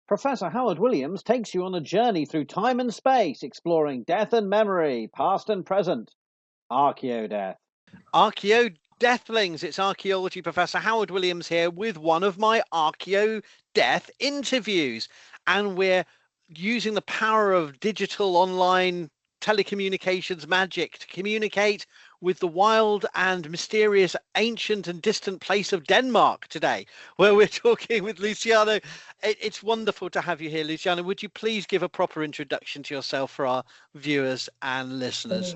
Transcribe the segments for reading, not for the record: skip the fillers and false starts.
Professor Howard Williams takes you on a journey through time and space, exploring death and memory, past and present. Archaeodeath. Archaeodeathlings, it's archaeology Professor Howard Williams here with one of my Archaeodeath interviews. And we're using the power of digital online telecommunications magic to communicate with the wild and mysterious ancient and distant place of Denmark today, where we're talking with Luciano. It's wonderful to have you here, Luciano. Would you please give a proper introduction to yourself for our viewers and listeners?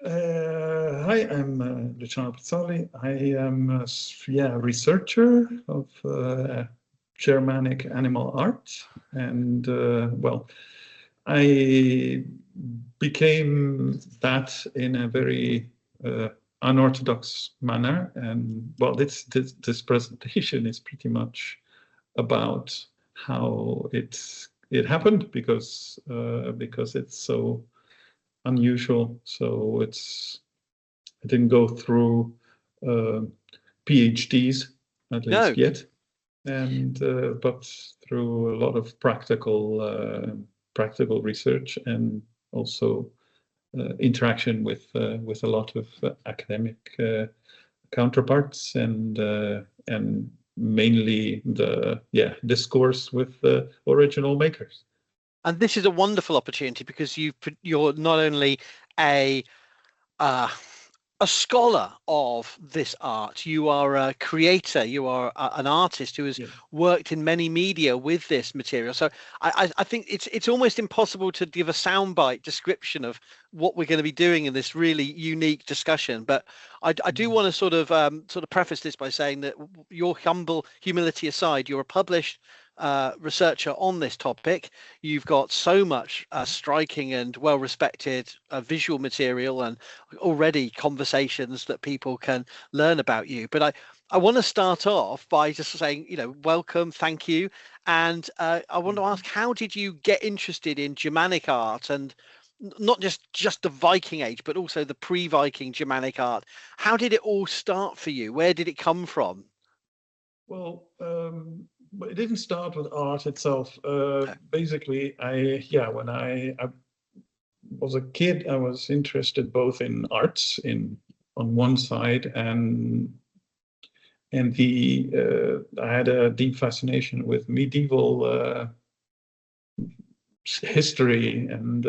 Hi, I'm Luciano Pezzoli. I am a researcher of Germanic animal art, and well, I became that in a very unorthodox manner. And well, this presentation is pretty much about how it happened, because it's so unusual. So I didn't go through PhDs, at least yet, and but through a lot of practical research, and also interaction with a lot of academic counterparts, and mainly the discourse with the original makers. And this is a wonderful opportunity because you're not only a scholar of this art, you are a creator, you are an artist who has worked in many media with this material. So I think it's almost impossible to give a soundbite description of what we're going to be doing in this really unique discussion. But I do want to sort of preface this by saying that your humility aside, you're a published researcher on this topic. You've got so much striking and well-respected visual material, and already conversations that people can learn about you. But I want to start off by just saying, welcome, thank you. And I want to ask, how did you get interested in Germanic art, and not just the Viking age, but also the pre-Viking Germanic art? How did it all start for you? Where did it come from? Well, it didn't start with art itself. Basically, when I was a kid, I was interested both in arts on one side, and I had a deep fascination with medieval history. And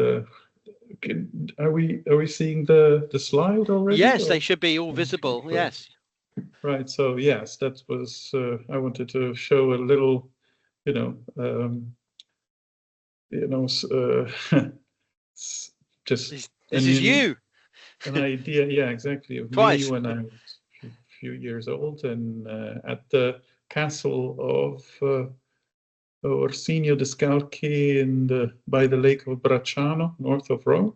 are we seeing the slide already? Yes, they should be all visible. Yes. Right. So yes, that was. I wanted to show a little, just this is you. An idea, exactly, of Twice. Me when I was a few years old, and at the castle of Orsino de Scalchi by the lake of Bracciano, north of Rome.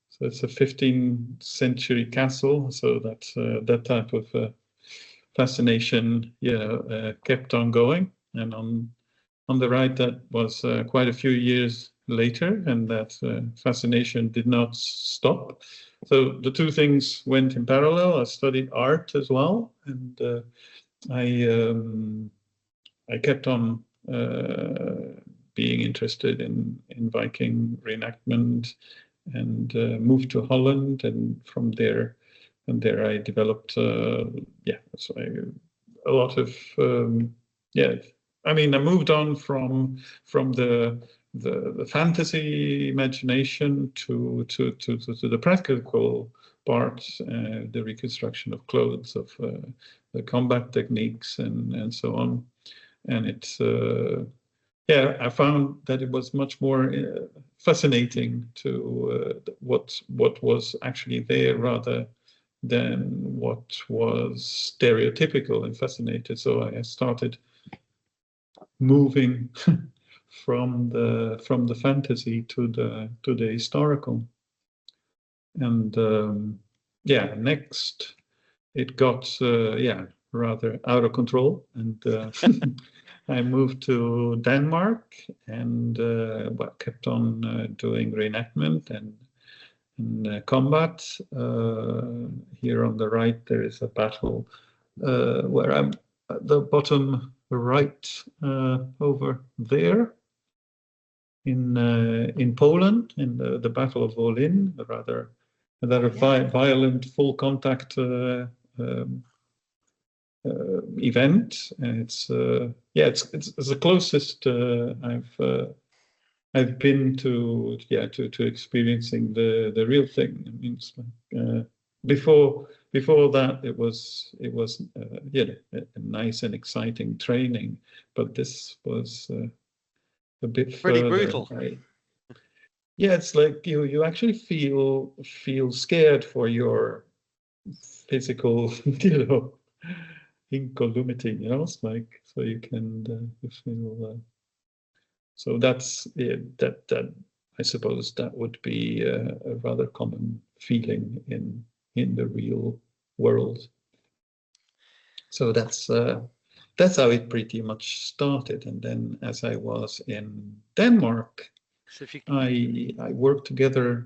So it's a 15th century castle. So that's that type of fascination, kept on going. And on the right, that was quite a few years later, and that fascination did not stop. So the two things went in parallel. I studied art as well, and I kept on being interested in Viking reenactment, and moved to Holland, and from there I developed a lot of I mean, I moved on from the fantasy imagination to the practical part, the reconstruction of clothes, of the combat techniques, and so on. And it's I found that it was much more fascinating to what was actually there, rather than what was stereotypical, and fascinated. So I started moving from the fantasy to the historical. And next it got rather out of control, and I moved to Denmark, and kept on doing reenactment and combat. Here on the right there is a battle where I'm at the bottom right over there in Poland, in the Battle of Wolin, a rather violent full contact event. And it's the closest I've been to experiencing the real thing. I mean, it's like, before that it was a nice and exciting training, but this was a bit pretty further. brutal. Yeah, it's like you actually feel scared for your physical, incolumity. It's like, so you can you feel. So that's that I suppose that would be a rather common feeling in the real world. So that's how it pretty much started. And then as I was in Denmark, So if you... I worked together.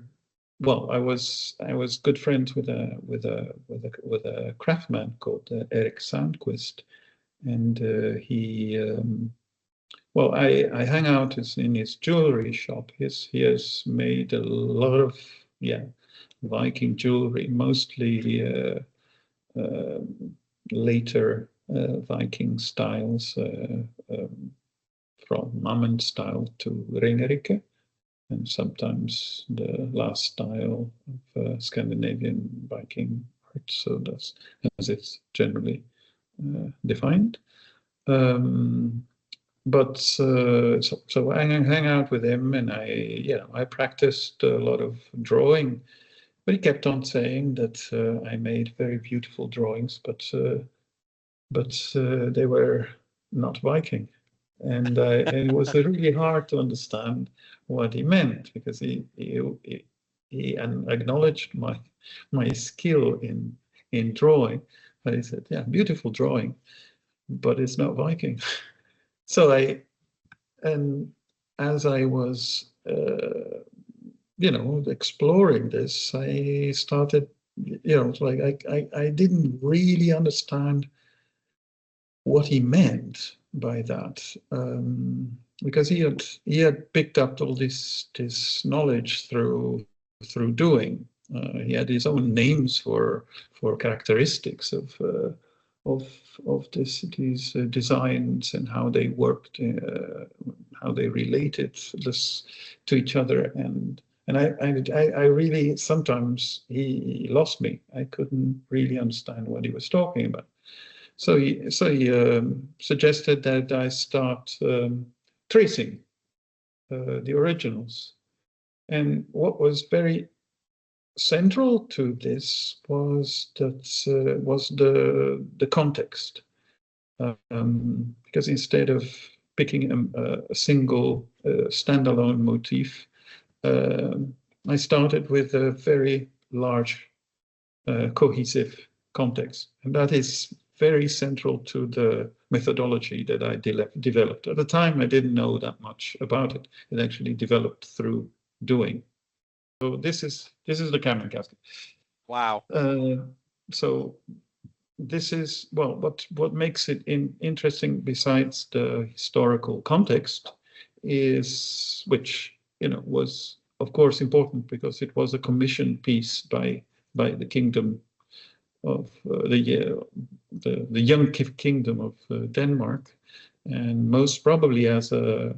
Well, I was good friends with a craftsman called Erik Sandquist, and he. Well, I hang out in his jewelry shop. He has made a lot of Viking jewelry, mostly later Viking styles, from Mammen style to Ringerike, and sometimes the last style of Scandinavian Viking art. So that's as it's generally defined. But so I hang out with him, and I practiced a lot of drawing. But he kept on saying that I made very beautiful drawings, but they were not Viking, and it was really hard to understand what he meant, because he acknowledged my skill in drawing, but he said, "Yeah, beautiful drawing, but it's not Viking." So as I was, exploring this, I started, it's like I didn't really understand what he meant by that, because he had picked up all this knowledge through doing. He had his own names for characteristics of these designs and how they worked, how they related this to each other, and I really, sometimes he lost me. I couldn't really understand what he was talking about. So he suggested that I start tracing the originals, and what was very central to this was the context, because instead of picking a single standalone motif, I started with a very large cohesive context, and that is very central to the methodology that I developed. At the time, I didn't know that much about it. It actually developed through doing. So this is the Cameron casket. Wow. So this is, well, what makes it interesting, besides the historical context, is, which was of course important because it was a commission piece by the kingdom of the young kingdom of Denmark, and most probably as a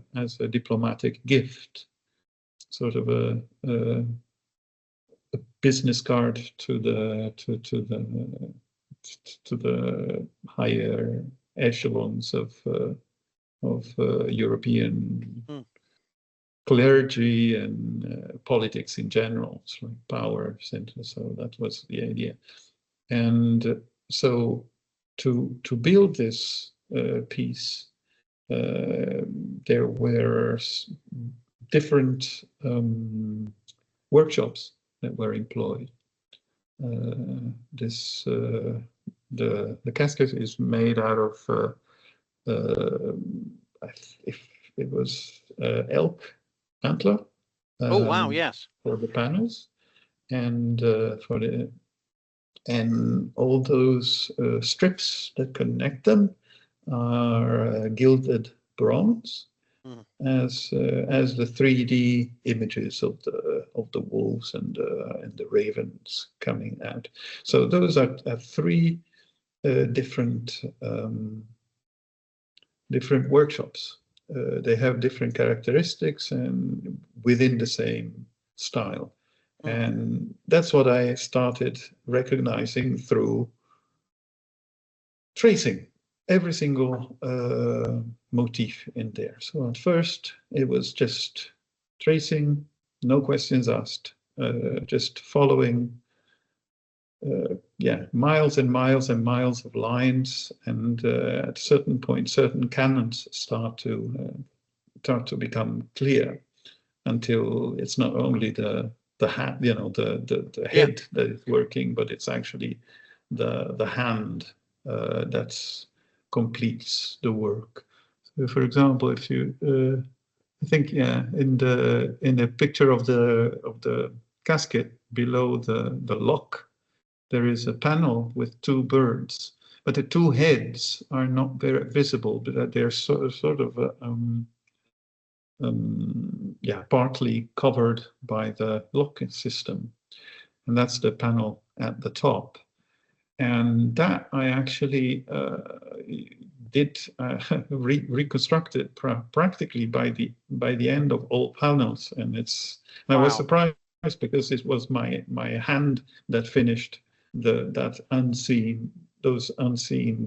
diplomatic gift, sort of a business card to the higher echelons of European clergy and politics in general, so like power center. So that was the idea, and so to build this piece, there were different workshops that were employed. The casket is made out of if it was elk antler. Oh wow! Yes. For the panels, and and all those strips that connect them are gilded bronze, as the 3D images of the wolves and the ravens coming out. So those are three different workshops. They have different characteristics and within the same style. And that's what I started recognizing through tracing every single motif in there. So at first it was just tracing, no questions asked, just following miles and miles and miles of lines, and at a certain point certain canons start to become clear, until it's not only the hand, the head that is working, but it's actually the hand that completes the work. So for example, if you I think in the picture of the casket below the lock, there is a panel with two birds, but the two heads are not very visible, but they're sort of partly covered by the lock system, and that's the panel at the top. And that I actually did reconstructed practically by the end of all panels, and I was surprised because it was my hand that finished those unseen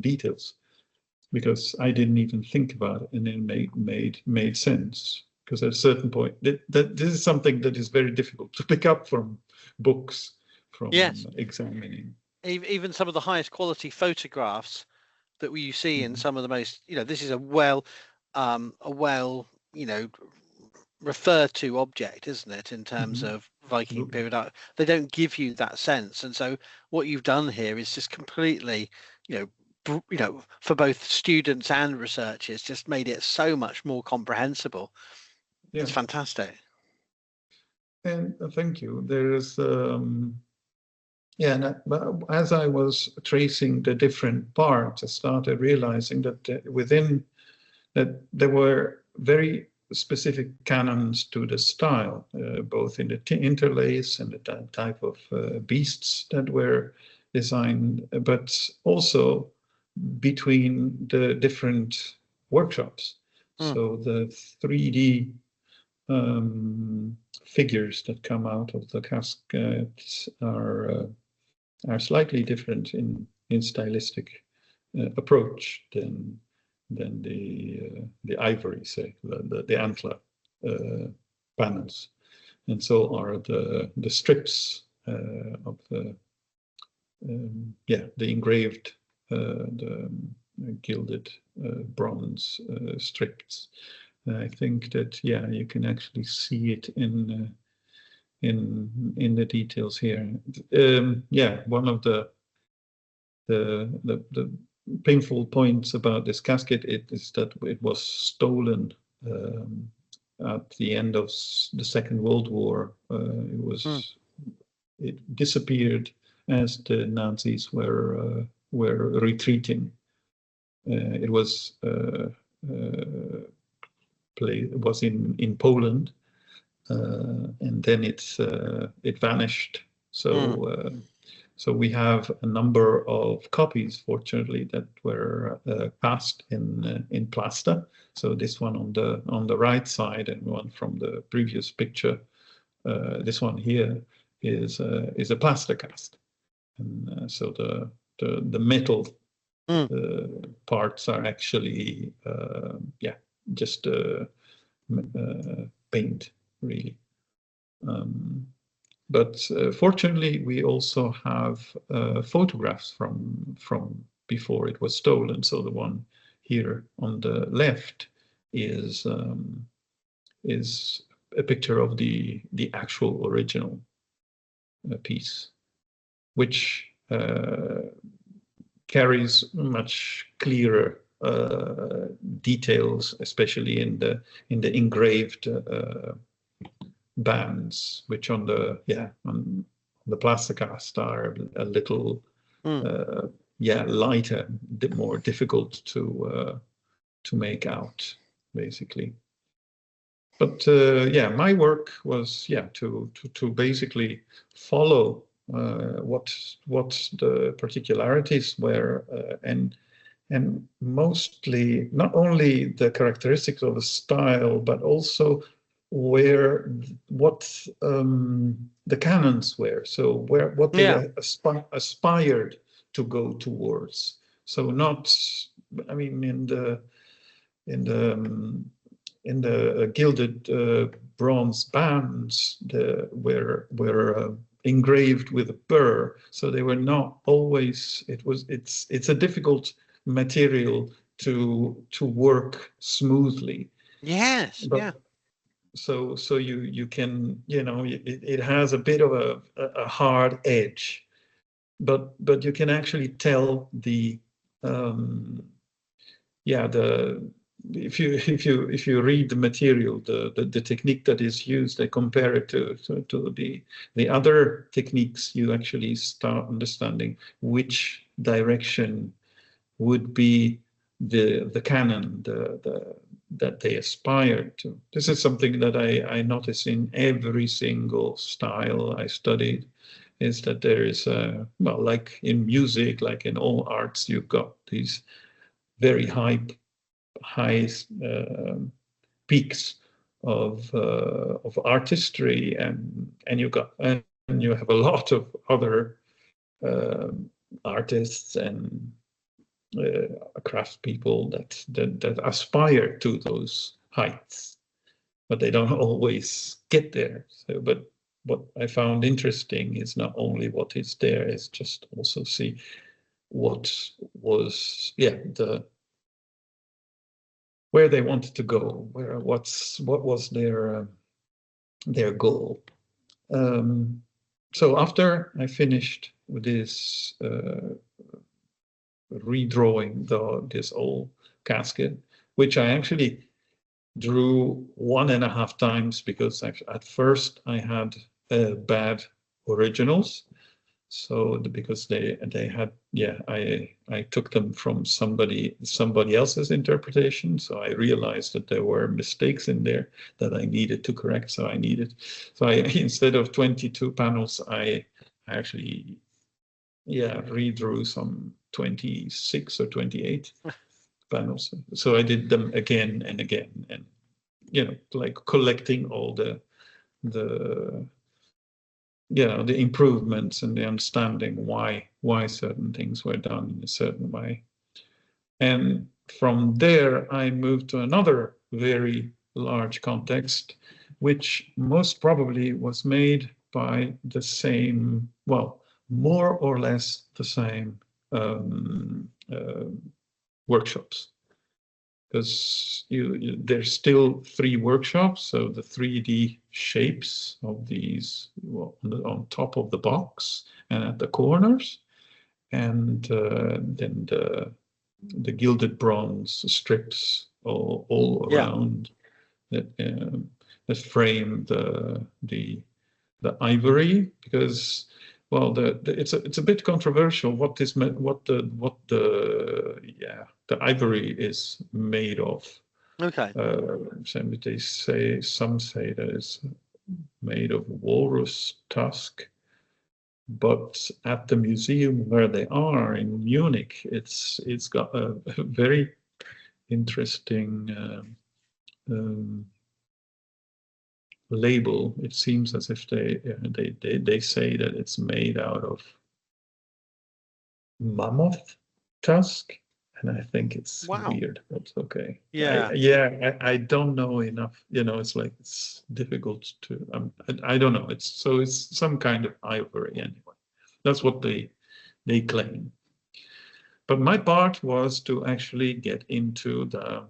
details, because I didn't even think about it, and it made sense. Because at a certain point, this is something that is very difficult to pick up from books, from examining. Even some of the highest quality photographs that you see in some of the most, this is a well referred to object, isn't it, in terms of Viking period art? They don't give you that sense, and so what you've done here is just completely, for both students and researchers, just made it so much more comprehensible. Yeah. It's fantastic. And thank you. There is but as I was tracing the different parts, I started realizing that within that there were very specific canons to the style, both in the interlace and the type of beasts that were designed, but also between the different workshops. So the 3D figures that come out of the caskets are slightly different in stylistic approach than the ivory, say, the antler panels, and so are the strips of the engraved, the gilded bronze strips. I think that you can actually see it in the details here. One of the painful points about this casket is that it was stolen at the end of the Second World War. It disappeared as the Nazis were retreating. It was in Poland, and then it vanished. So we have a number of copies, fortunately, that were cast in plaster. So this one on the right side, and one from the previous picture, this one here is a plaster cast, and so the metal parts are actually just paint, really. But fortunately, we also have photographs from before it was stolen. So the one here on the left is a picture of the actual original piece, which carries much clearer details, especially in the engraved bands, which on the plaster cast are a little lighter, more difficult to make out, basically. But my work was to basically follow what the particularities were, and mostly not only the characteristics of the style, but also what the canons were. So what they aspired to go towards. So not, I mean, in the gilded bronze bands, were engraved with a burr, so they were not always. It's a difficult material to work smoothly. Yes, but, So you can, it has a bit of a hard edge, but you can actually tell if you read the material, the technique that is used, they compare it to the other techniques, you actually start understanding which direction would be the canon that they aspired to. This is something that I notice in every single style I studied, is that there is like in music, like in all arts, you've got these very high peaks of artistry, and you have a lot of other artists and craftspeople that aspire to those heights, but they don't always get there. So, but what I found interesting is not only what is there, is just also see what was where they wanted to go, what was their goal. So after I finished with this redrawing this old casket, which I actually drew 1.5 times, because at first I had bad originals. So because they had, I took them from somebody else's interpretation. So I realized that there were mistakes in there that I needed to correct. So instead of 22 panels, I actually redrew some 26 or 28 panels. So I did them again and again, and like collecting all the improvements and the understanding why certain things were done in a certain way. And from there I moved to another very large context, which most probably was made by the same, more or less the same workshops, because there's still 3 workshops. So the 3D shapes of these on top of the box and at the corners, and then the gilded bronze strips all around that frame the ivory, because it's a bit controversial what the ivory is made of. Okay. Some say that it's made of walrus tusk, but at the museum where they are in Munich, it's got a very interesting label. It seems as if they say that it's made out of mammoth tusk, and I think it's weird, but okay. I don't know enough. It's difficult to. I don't know. It's some kind of ivory anyway. That's what they claim. But my part was to actually get into the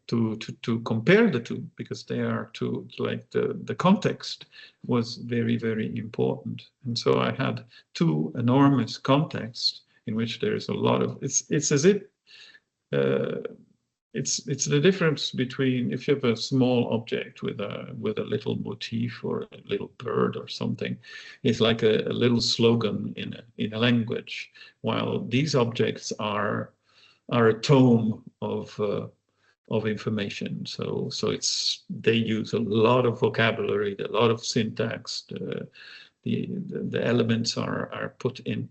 to compare the two, because they are the context was very, very important. And so I had 2 enormous contexts in which there is a lot of, it's as if it's the difference between if you have a small object with a little motif or a little bird or something, it's like a little slogan in a language, while these objects are a tome of information. So they use a lot of vocabulary, a lot of syntax. The elements are put in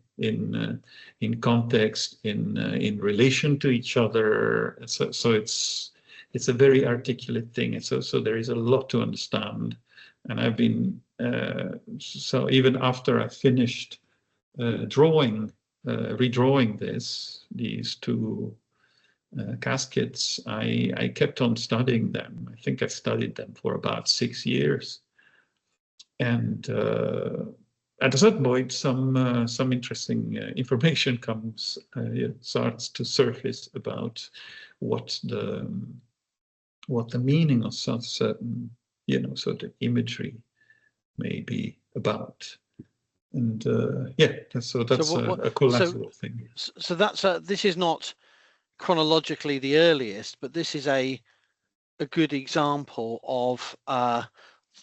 context, in relation to each other. So it's a very articulate thing. And so there is a lot to understand. And I've been so even after I finished redrawing these two caskets, I kept on studying them. I think I studied them for about 6 years. And at a certain point, some interesting information starts to surface about what the meaning of some certain sort of imagery may be about. And that's a collateral thing. So that's this is not chronologically the earliest, but this is a good example of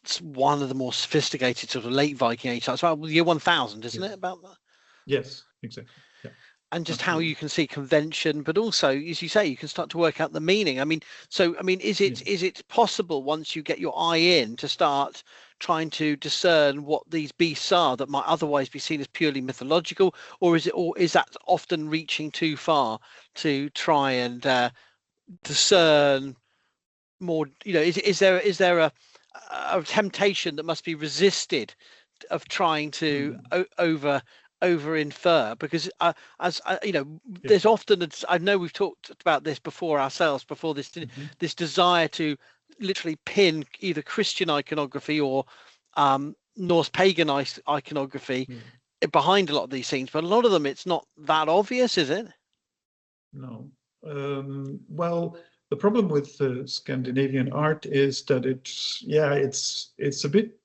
it's one of the more sophisticated sort of late Viking Age sites. About the year 1000, isn't it? About that? Yes, exactly. Yeah. And just how you can see convention, but also, as you say, you can start to work out the meaning. I mean, is it possible once you get your eye in to start trying to discern what these beasts are that might otherwise be seen as purely mythological, or is that often reaching too far to try and discern more? Is there a temptation that must be resisted of trying to over infer, because there's often I know we've talked about this before ourselves before this this desire to literally pin either Christian iconography or Norse pagan iconography behind a lot of these scenes, but a lot of them it's not that obvious, is it? No. Well, the problem with Scandinavian art is that it's a bit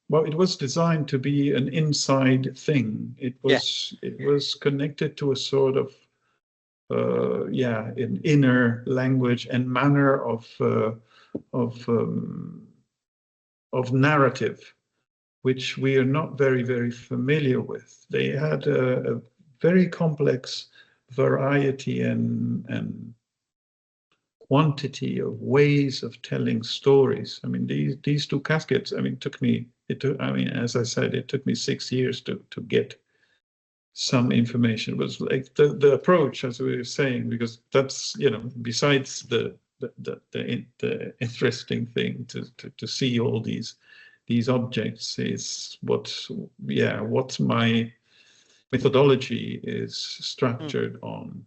well, it was designed to be an inside thing. It was connected to a sort of an inner language and manner of narrative, which we are not very, very familiar with. They had a very complex variety and quantity of ways of telling stories. I mean, these two caskets, I mean, as I said, it took me 6 years to get some information. It was like the approach, as we were saying, because that's, besides the interesting thing to see all these objects is what my methodology is structured on.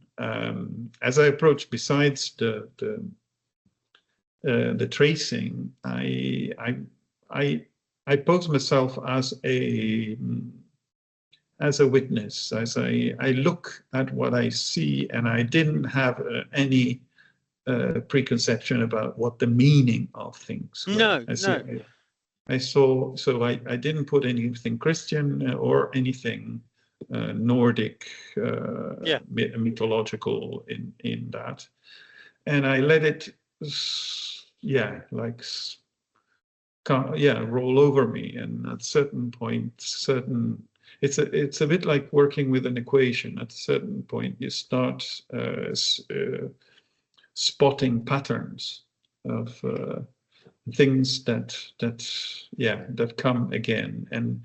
As I approach, besides the tracing, I pose myself as a witness, as I look at what I see, and I didn't have any preconception about what the meaning of things were. I didn't put anything Christian or anything Nordic mythological in that, and I let it roll over me. And at a certain point, it's a bit like working with an equation. At a certain point you start spotting patterns of things that come again, and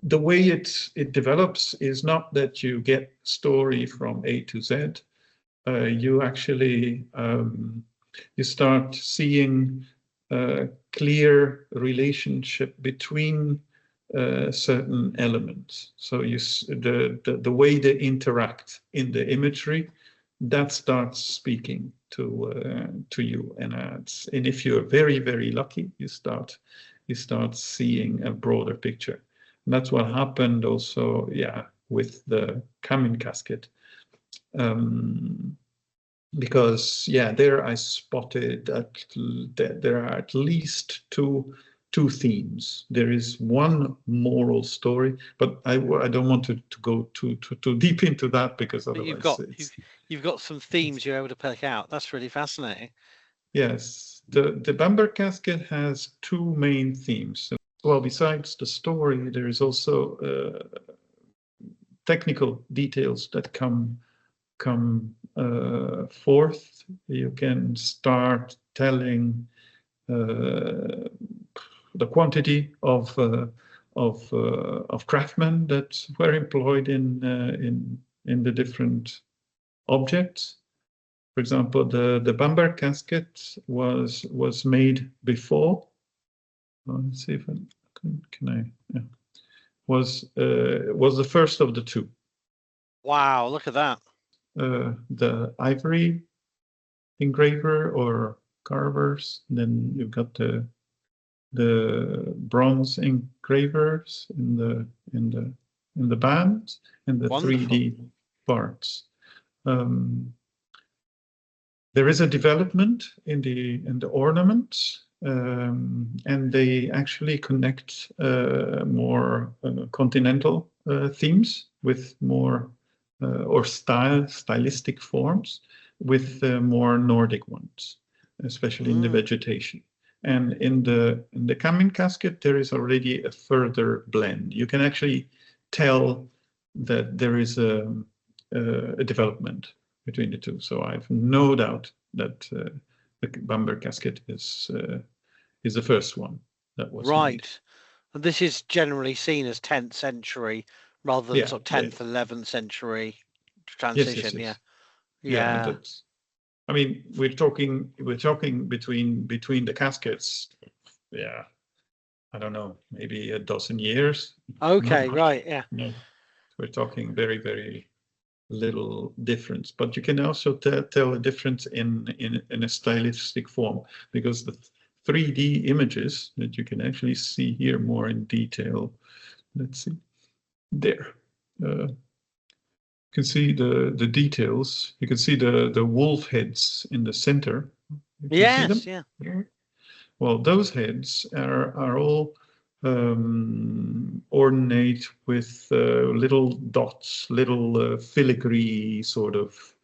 the way it develops is not that you get story from A to Z. You actually you start seeing a clear relationship between certain elements. So the way they interact in the imagery, that starts speaking to you, and if you're very, very lucky, you start seeing a broader picture. And that's what happened also, with the Kamin casket. Because there I spotted that there are at least two themes. There is one moral story, but I don't want to go too deep into that, because otherwise you've got some themes you're able to pick out. That's really fascinating. Yes, the Bamber casket has two main themes. Well, besides the story, there is also technical details that come forth. You can start telling the quantity of craftsmen that were employed in the different objects. For example, the Bamber casket was made before. Let's see if I can. Yeah. Was the first of the two. Wow! Look at that. The ivory engraver or carvers. Then you've got the bronze engravers in the bands and the Wonderful. 3D parts. There is a development in the ornaments, and they actually connect more continental themes with more or stylistic forms with more Nordic ones, especially in the vegetation. And in the Kamin casket, there is already a further blend. You can actually tell that there is a development between the two. So I have no doubt that the Bamber casket is the first one that was made. And this is generally seen as 10th century rather than sort of 10th, 11th century transition. Yes. Yeah. That's, I mean, we're talking between the caskets. Yeah, I don't know, maybe a dozen years. Okay, right. Yeah. No, we're talking very, very little difference, but you can also tell a difference in a stylistic form, because the 3D images that you can actually see here more in detail. Let's see there. You can see the details. You can see the wolf heads in the center. Yes, yeah. Well, those heads are all ornate with little dots, little filigree sort of,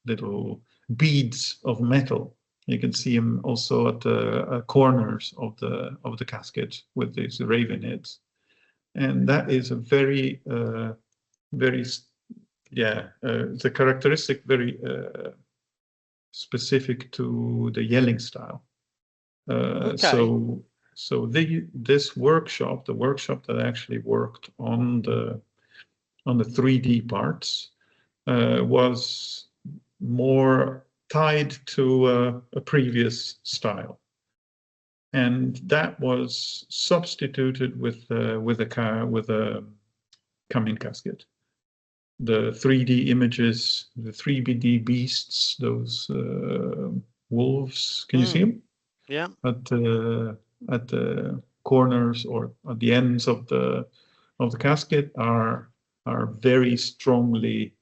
little beads of metal. You can see them also at the corners of the casket with these raven heads, and that is a very, it's a characteristic very specific to the Yelling style. So this workshop, the workshop that actually worked on the 3D parts, was more tied to a previous style, and that was substituted with a Kamin casket. The 3D images, the 3D beasts, those wolves. Can you see them? Yeah. At the corners or at the ends of the casket are very strongly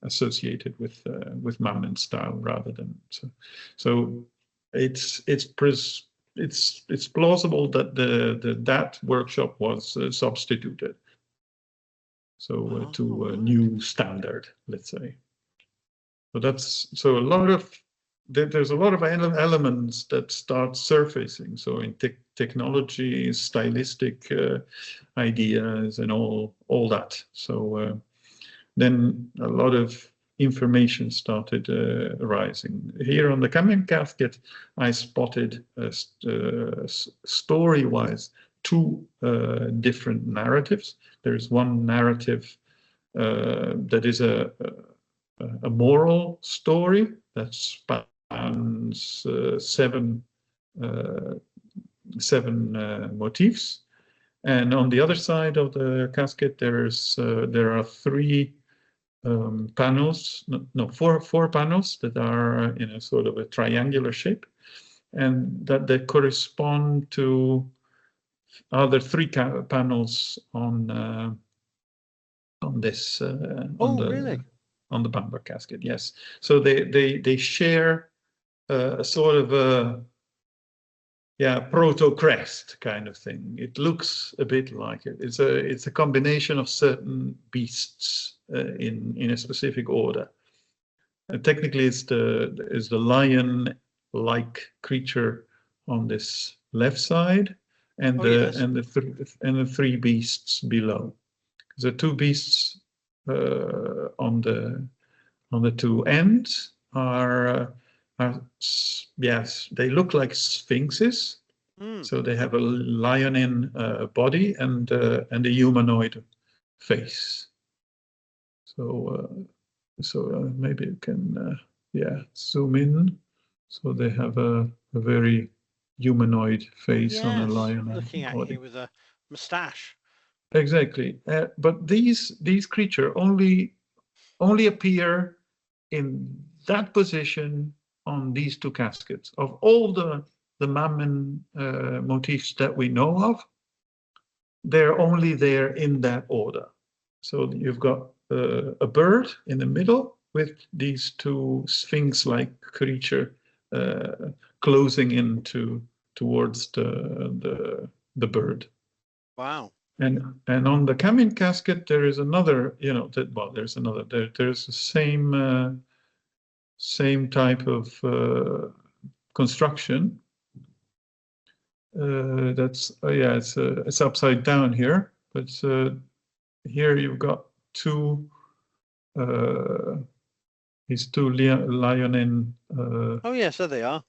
associated with Mammon style rather than so. It's plausible that that workshop was substituted. So to a new standard, let's say. So there's a lot of elements that start surfacing. So in technology, stylistic ideas, and all that. So then a lot of information started arising. Here on the Kamin casket, I spotted story-wise two different narratives. There's one narrative that is a moral story that spans seven motifs, and on the other side of the casket there are three panels, four panels that are in a sort of a triangular shape, and that they correspond to other three panels on this on the Bamber casket. Yes, so they share a sort of a proto crest kind of thing. It looks a bit like it. It's a combination of certain beasts in a specific order. Technically, it's the lion-like creature on this left side, and the three beasts below. The two beasts on the two ends are yes, they look like sphinxes. So they have a lion-in body and a humanoid face. So maybe you can zoom in. So they have a very humanoid face on a lion looking at body. you with a moustache. Exactly, but these creatures only appear in that position on these two caskets. Of all the Mammon motifs that we know of, they're only there in that order. So you've got a bird in the middle with these two sphinx-like creature closing in towards the bird. Wow. And on the Kamin casket there is another, there's another. There's the same type of construction. It's upside down here, but here you've got these two lion-in oh yes, there they are,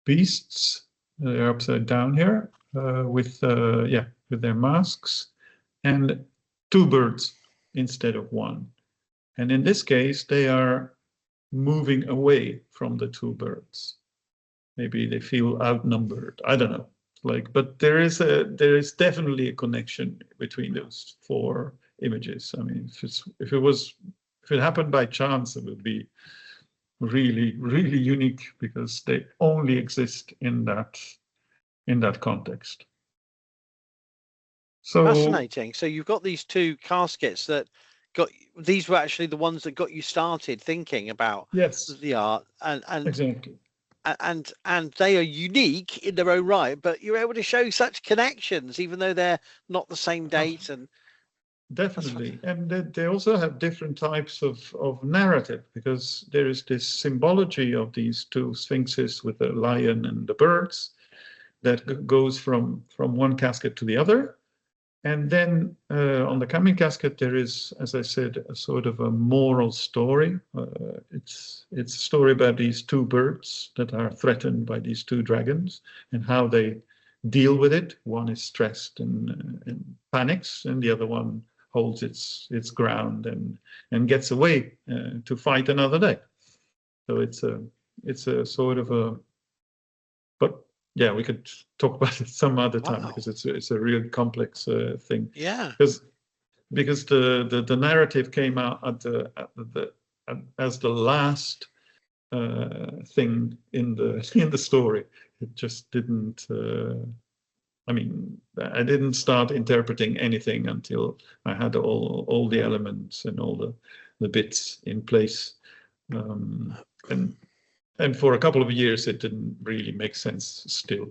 beasts. They're upside down here with their masks, and two birds instead of one. And in this case they are moving away from the two birds. Maybe they feel outnumbered, I don't know. But there is definitely a connection between those four images. I mean, if it happened by chance, it would be really, really unique, because they only exist in that context. So fascinating. So you've got these two caskets that these were actually the ones that got you started thinking about the art, and exactly. And they are unique in their own right, but you're able to show such connections, even though they're not the same date. And definitely, and they also have different types of narrative, because there is this symbology of these two sphinxes with the lion and the birds that goes from one casket to the other. And then on the Kamin casket, there is, as I said, a sort of a moral story. It's a story about these two birds that are threatened by these two dragons and how they deal with it. One is stressed and panics, and the other one holds its ground and gets away to fight another day. So it's a sort of a, but yeah, we could talk about it some other time, because it's a real complex thing. Yeah. Because the narrative came out as the last thing in the story. It just didn't. I mean, I didn't start interpreting anything until I had all the elements and all the bits in place, and for a couple of years, it didn't really make sense still.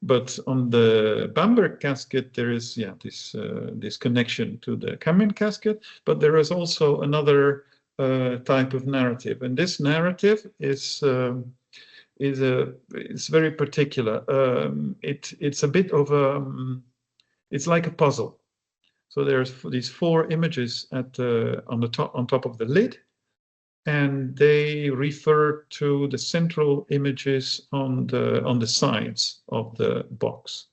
But on the Bamberg casket, there is this connection to the Kamin casket, but there is also another type of narrative, and this narrative is very particular. It's a bit of it's like a puzzle. So there's these four images on top of the lid. And they refer to the central images on the sides of the box.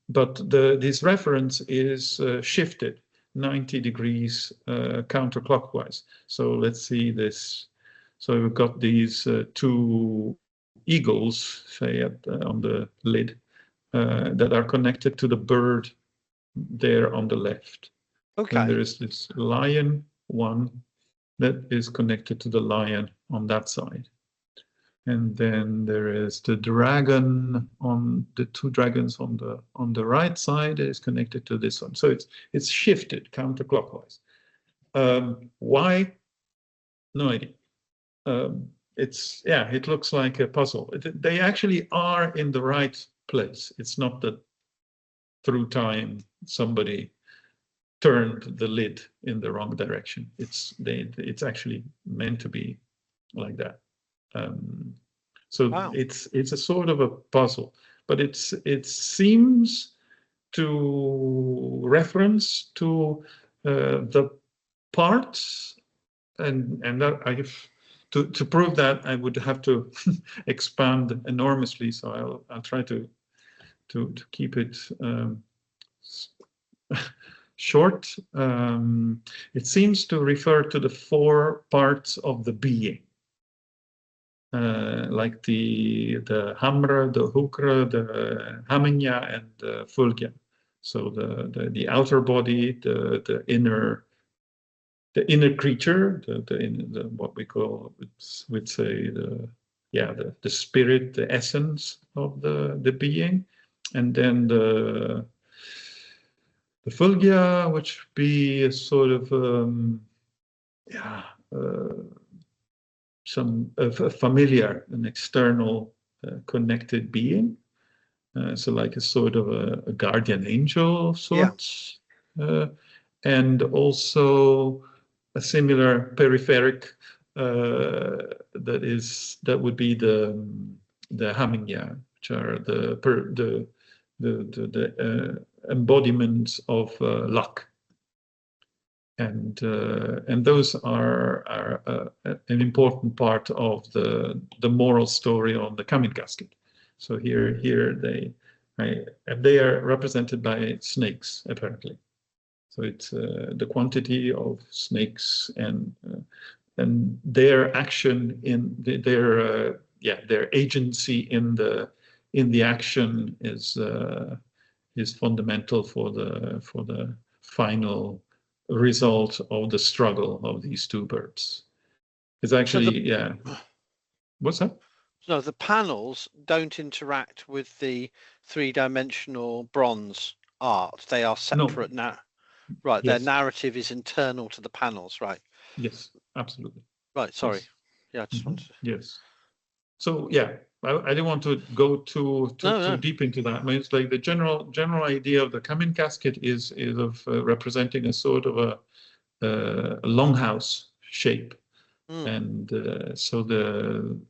But this reference is shifted 90 degrees counterclockwise. So let's see this. So we've got these two eagles, say, on the lid, that are connected to the bird there on the left. Okay. And there is this lion one that is connected to the lion on that side. And then there is the dragon the two dragons on the right side is connected to this one. So it's shifted counterclockwise. Why? No idea. It looks like a puzzle. They actually are in the right place. It's not that through time somebody turned the lid in the wrong direction. It's actually meant to be like that. So Wow. it's a sort of a puzzle, but it seems to reference to the parts, and that to prove that I would have to expand enormously. So I'll try to keep it short. It seems to refer to the 4 parts of the being. Like the hamre, the hukre, the hamenya, and the fulgia. So the outer body, the inner creature, the what we call, we'd say the spirit, the essence of the being, and then the fulgia, which would be a sort of a familiar, an external connected being. So like a sort of a guardian angel of sorts. And also a similar peripheric that would be the hamenya, which are the embodiments of luck. And those are an important part of the moral story on the Kamin casket. So here they are represented by snakes, apparently. So it's the quantity of snakes and their action in their agency in the action is fundamental for the final result of the struggle of these 2 birds. It's actually What's that? No, the panels don't interact with the 3-dimensional bronze art. They are separate now. Right, yes. Their narrative is internal to the panels, right? Yes, absolutely. Right, sorry. Yes. Yeah, I just wanted to... Yes. So I didn't want to go too deep into that. I mean, it's like the general idea of the Kamin casket is of representing a sort of a longhouse shape, and so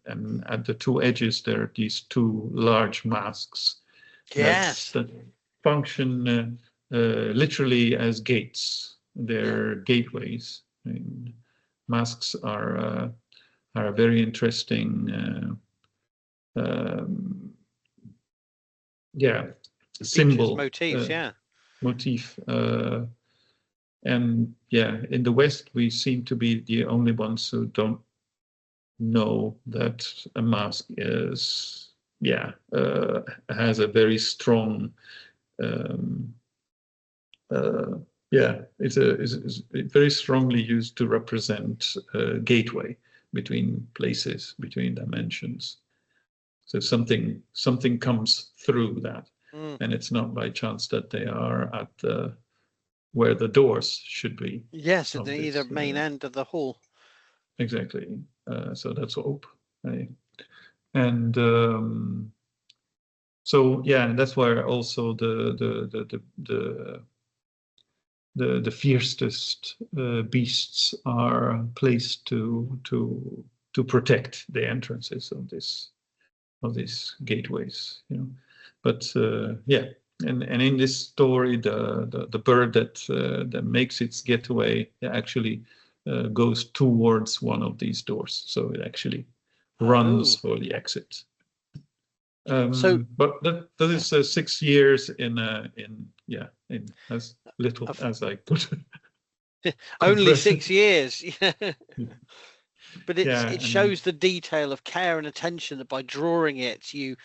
and at the 2 edges there are these 2 large masks. Yes. That function literally as gates. They're gateways. I mean, masks are a very interesting symbol, motifs, motif, and in the West we seem to be the only ones who don't know that a mask is has a very strong it's very strongly used to represent a gateway between places, between dimensions. So something comes through that, and it's not by chance that they are at where the doors should be. Yes, at either main end of the hall. Exactly. So that's hope. And so that's where also the fiercest beasts are placed to protect the entrances of these gateways, But and in this story, the bird that makes its getaway actually goes towards one of these doors, so it actually runs for the exit. But that is 6 years in as little as I could. Only 6 years. But it shows the detail of care and attention that by drawing it, you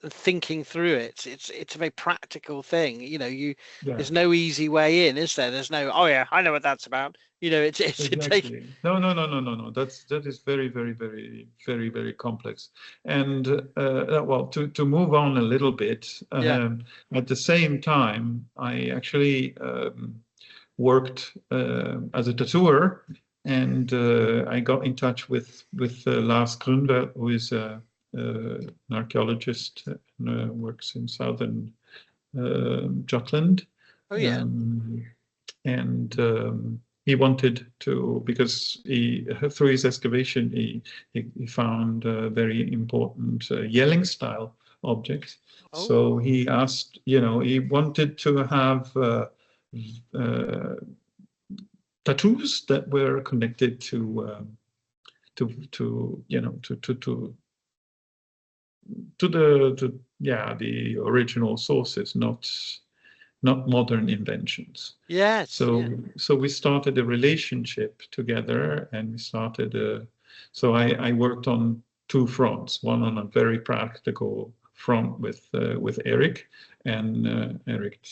thinking through it, it's a very practical thing. There's no easy way in, is there? There's no I know what that's about. It's exactly. No. That is very, very, very, very, very complex. And to move on a little bit, at the same time, I actually worked as a tattooer, and I got in touch with Lars Grunberg, who is an archaeologist and works in southern Jutland. Oh yeah. and he wanted to, because through his excavation he found very important yelling style objects. Oh. So he asked, he wanted to have tattoos that were connected to the original sources, not modern inventions. Yes. So we started a relationship together, and we started. So I worked on two fronts. One on a very practical front with Eric, and Eric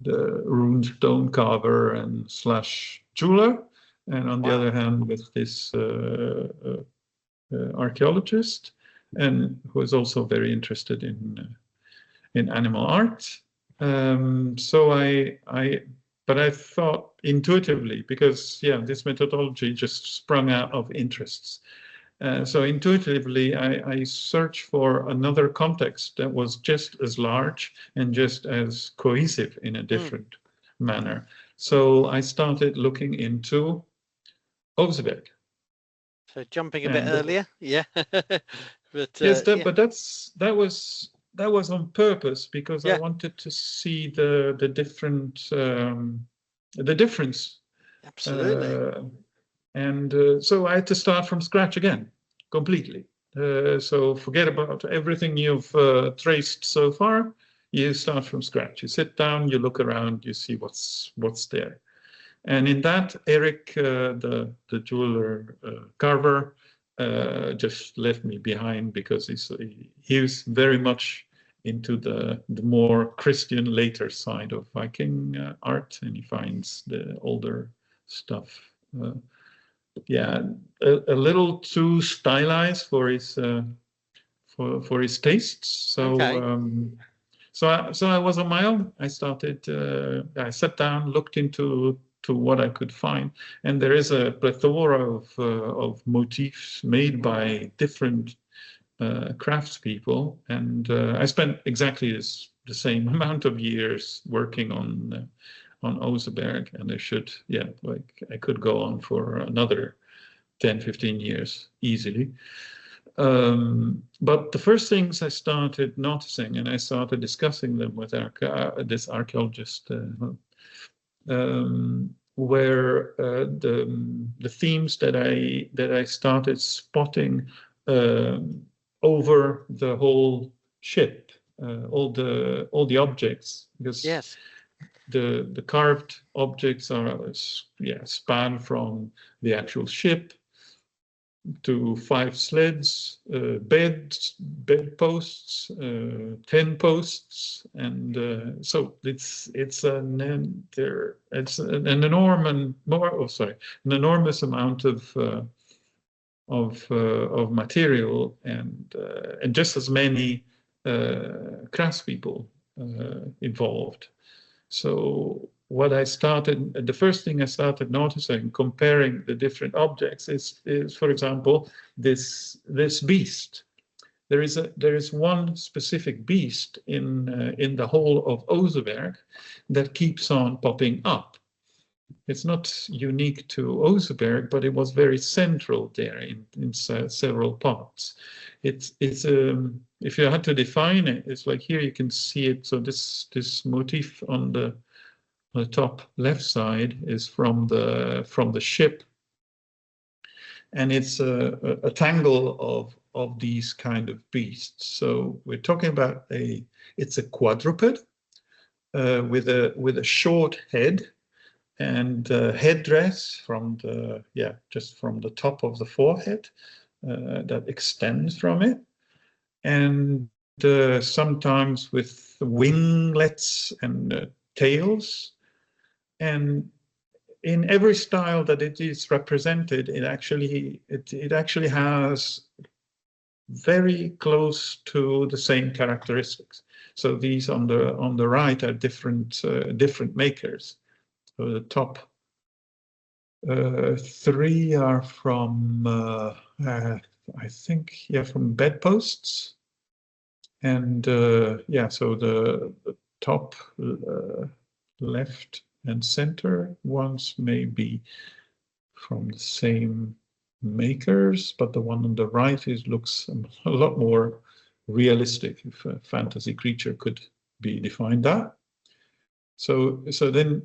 the rune stone carver and / jeweler, and on the other hand with this archaeologist, and who is also very interested in animal art. But I thought intuitively, because this methodology just sprung out of interests. So intuitively, I searched for another context that was just as large and just as cohesive in a different manner. So I started looking into Oseberg. So jumping a bit earlier, yeah. But yes, but that was on purpose, because I wanted to see the difference. Absolutely. So I had to start from scratch again, completely. So forget about everything you've traced so far. You start from scratch. You sit down, you look around, you see what's there. And in that, Eric, the jeweler carver, just left me behind, because he was very much into the more Christian later side of Viking art, and he finds the older stuff a little too stylized for his tastes. So so I was on my own. I started. I sat down, looked into what I could find, and there is a plethora of motifs made by different craftspeople, and I spent exactly the same amount of years working on Oseberg, and I could go on for another 10-15 years easily. But the first things I started noticing, and I started discussing them with this archaeologist, were the themes that I started spotting over the whole ship, all the objects, because the carved objects are span from the actual ship to 5 sleds, bed posts, 10 posts, and so it's an enormous amount of material, and just as many craftspeople involved. So the first thing I started noticing, comparing the different objects, is for example, this beast. There is one specific beast in the whole of Oseberg that keeps on popping up. It's not unique to Oseberg, but it was very central there in several parts. It's if you had to define it, it's like here you can see it. So this motif on the top left side is from the ship, and it's a tangle of these kind of beasts. So we're talking about it's a quadruped with a short head, and headdress from just from the top of the forehead that extends from it, and sometimes with winglets and tails. And in every style that it is represented, it actually has very close to the same characteristics. So these on the right are different makers. So the top 3 are from I think from bedposts, and so the top left and center ones may be from the same makers, but the one on the right looks a lot more realistic, if a fantasy creature could be defined that. So then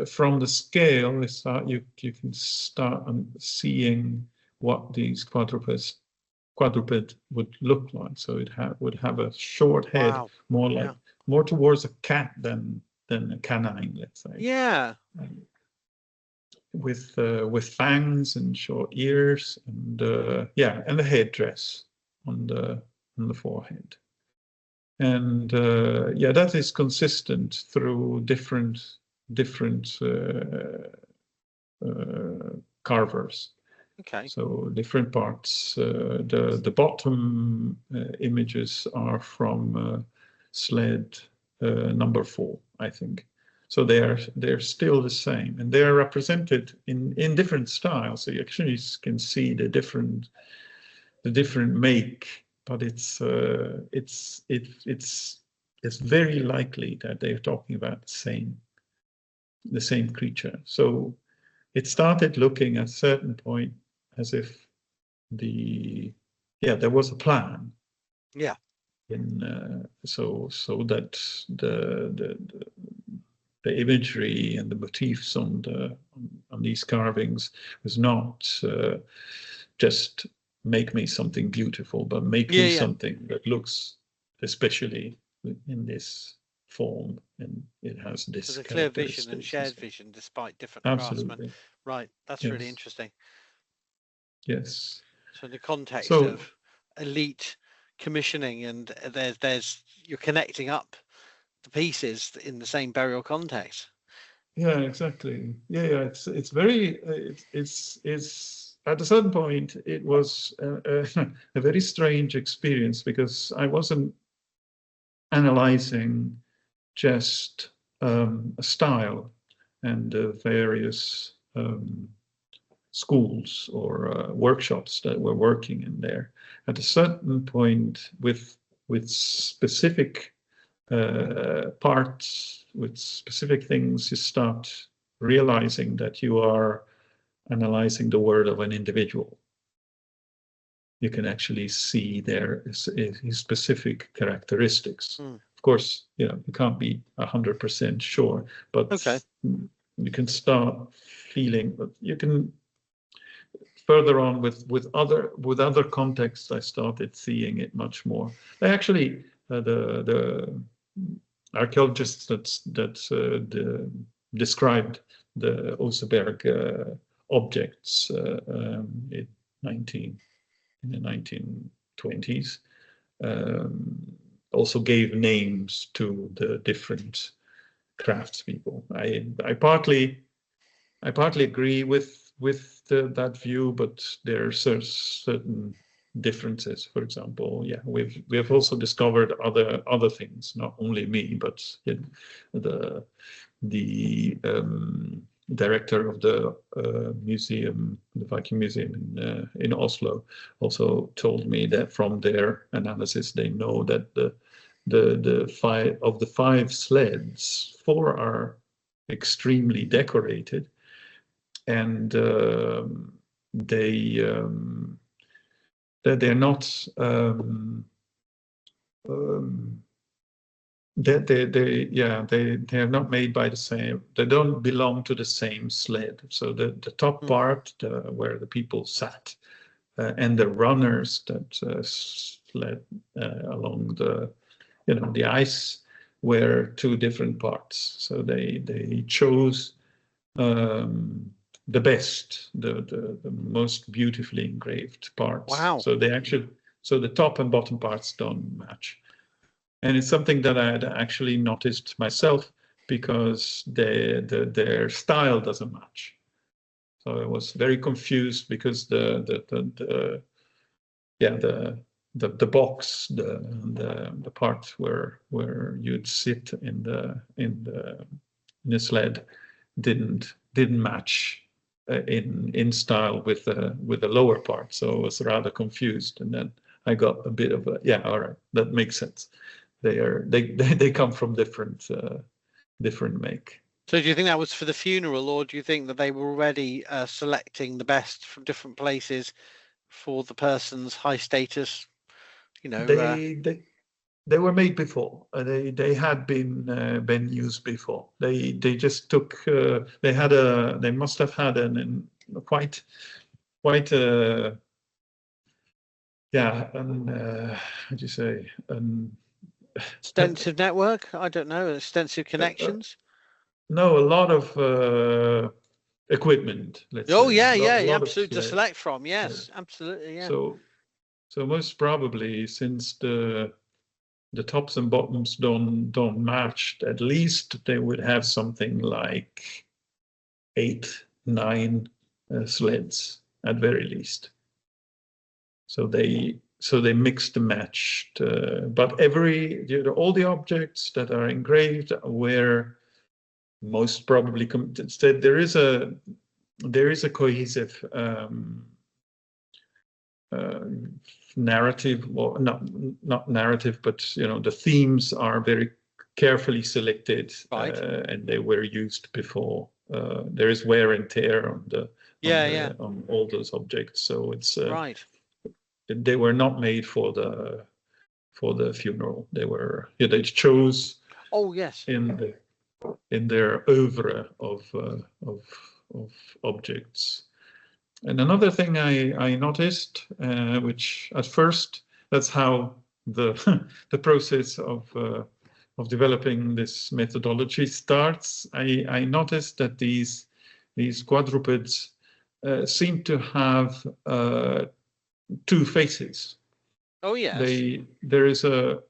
from the scale, you can start seeing what these quadruped would look like. So it would have a short head, Wow. more towards a cat than a canine, let's say. Yeah. With fangs and short ears, and and the headdress on the forehead. And that is consistent through different carvers. Okay. So different parts. The bottom images are from sled number 4, I think. So they're still the same, and they're represented in different styles. So you actually can see the different make. But it's very likely that they're talking about the same creature. So it started looking at a certain point as if there was a plan. Yeah. So that the imagery and the motifs on these carvings was not just make me something beautiful, but make me something that looks especially in this form, and it has this. There's a clear vision and shared vision despite different craftsmen. Right, that's really interesting. Yes. So the context of elite commissioning, and there's you're connecting up the pieces in the same burial context. Yeah, exactly. Yeah. It's very it's at a certain point, it was a very strange experience, because I wasn't analyzing just a style and various schools or workshops that were working in there. At a certain point, with specific parts, with specific things, you start realizing that you are analyzing the word of an individual. You can actually see his specific characteristics. Of course, you can't be 100% sure, but you can start feeling. But you can further on with other contexts. I started seeing it much more. Actually, the archaeologists that described the Oseberg objects in the 1920s also gave names to the different craftspeople. I partly agree with that view, but there are certain differences. For example, we have also discovered other things, not only me, but the director of the museum, the Viking Museum in Oslo, also told me that from their analysis, they know that the five sleds, 4 are extremely decorated, and they're not. They're not made by the same. They don't belong to the same sled. So the top part, where the people sat, and the runners that sled along the ice, were 2 different parts. So they chose the best, the most beautifully engraved parts. Wow. So the top and bottom parts don't match. And it's something that I had actually noticed myself, because their style doesn't match. So I was very confused, because the box, the part where you'd sit in the sled didn't match in style with the lower part. So I was rather confused, and then I got a bit of all right, that makes sense. They come from different make. So do you think that was for the funeral, or do you think that they were already selecting the best from different places for the person's high status? You know, they were made before. They had been used before. They just took. They must have had quite how do you say, extensive network? I don't know, extensive connections. No, a lot of equipment. Let's say. Yeah, absolutely. To select from, yes, absolutely, yeah. So most probably, since the tops and bottoms don't match, at least they would have something like 8, 9 sleds at very least. So they mixed and matched, but all the objects that are engraved were most probably there is a cohesive narrative, or not narrative, but the themes are very carefully selected, right. And they were used before. There is wear and tear on all those objects, so it's right. They were not made for the funeral. They chose. Oh yes. In their oeuvre of objects. And another thing I noticed, which at first, that's how the process of developing this methodology starts. I noticed that these quadrupeds seem to have 2 faces. Oh yes. There is a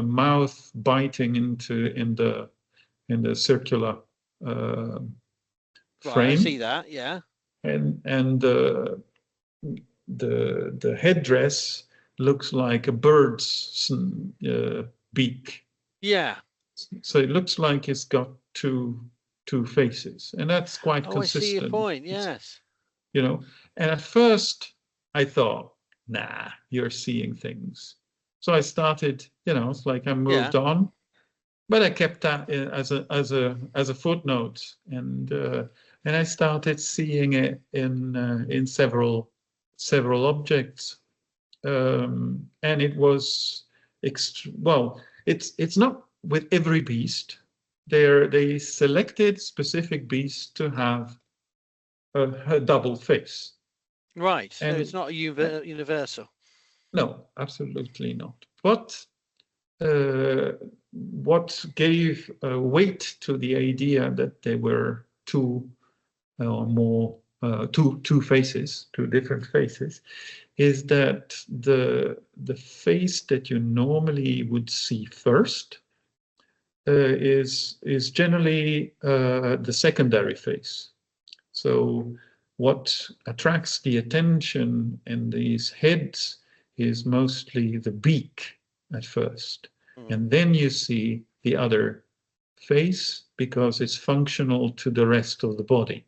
mouth biting in the circular frame. Right, I see that, yeah. And the headdress looks like a bird's beak. Yeah. So it looks like it's got two faces, and that's quite consistent. I see your point. Yes. And at first I thought, nah, you're seeing things. So I started, it's like I moved on, but I kept that as a footnote, and I started seeing it in several objects, and it was it's not with every beast. They selected specific beasts to have a double face. Right, so it's not universal. No, absolutely not. But what gave weight to the idea that there were two faces, 2 different faces, is that the face that you normally would see first is generally the secondary face. So what attracts the attention in these heads is mostly the beak at first. And then you see the other face because it's functional to the rest of the body.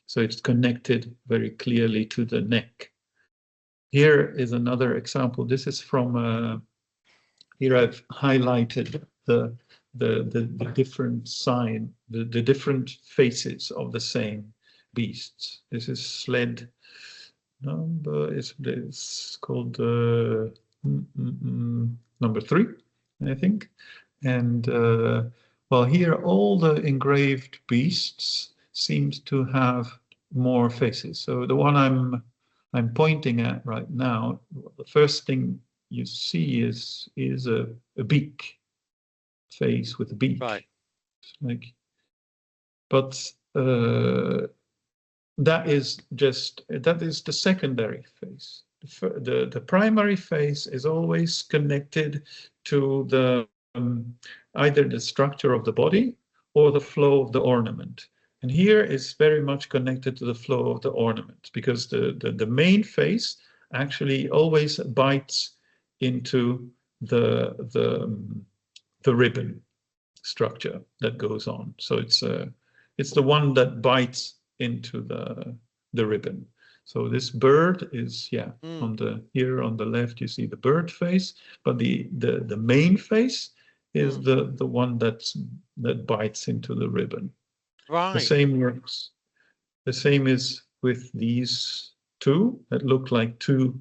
So it's connected very clearly to the neck. Here is another example. This is from, here I've highlighted the different sign, the different faces of the same beasts. This is sled number, it's called number 3, I think. And here all the engraved beasts seems to have more faces. So the one I'm pointing at right now, the first thing you see is a beak face with a beak. Right. But that is the secondary face. The primary face is always connected to the either the structure of the body or the flow of the ornament. And here is very much connected to the flow of the ornament, because the main face actually always bites into the ribbon structure that goes on. So it's the one that bites into the ribbon. So this bird is on the left you see the bird face, but the main face is the one that bites into the ribbon. Right. The same works. The same is with these two that look like two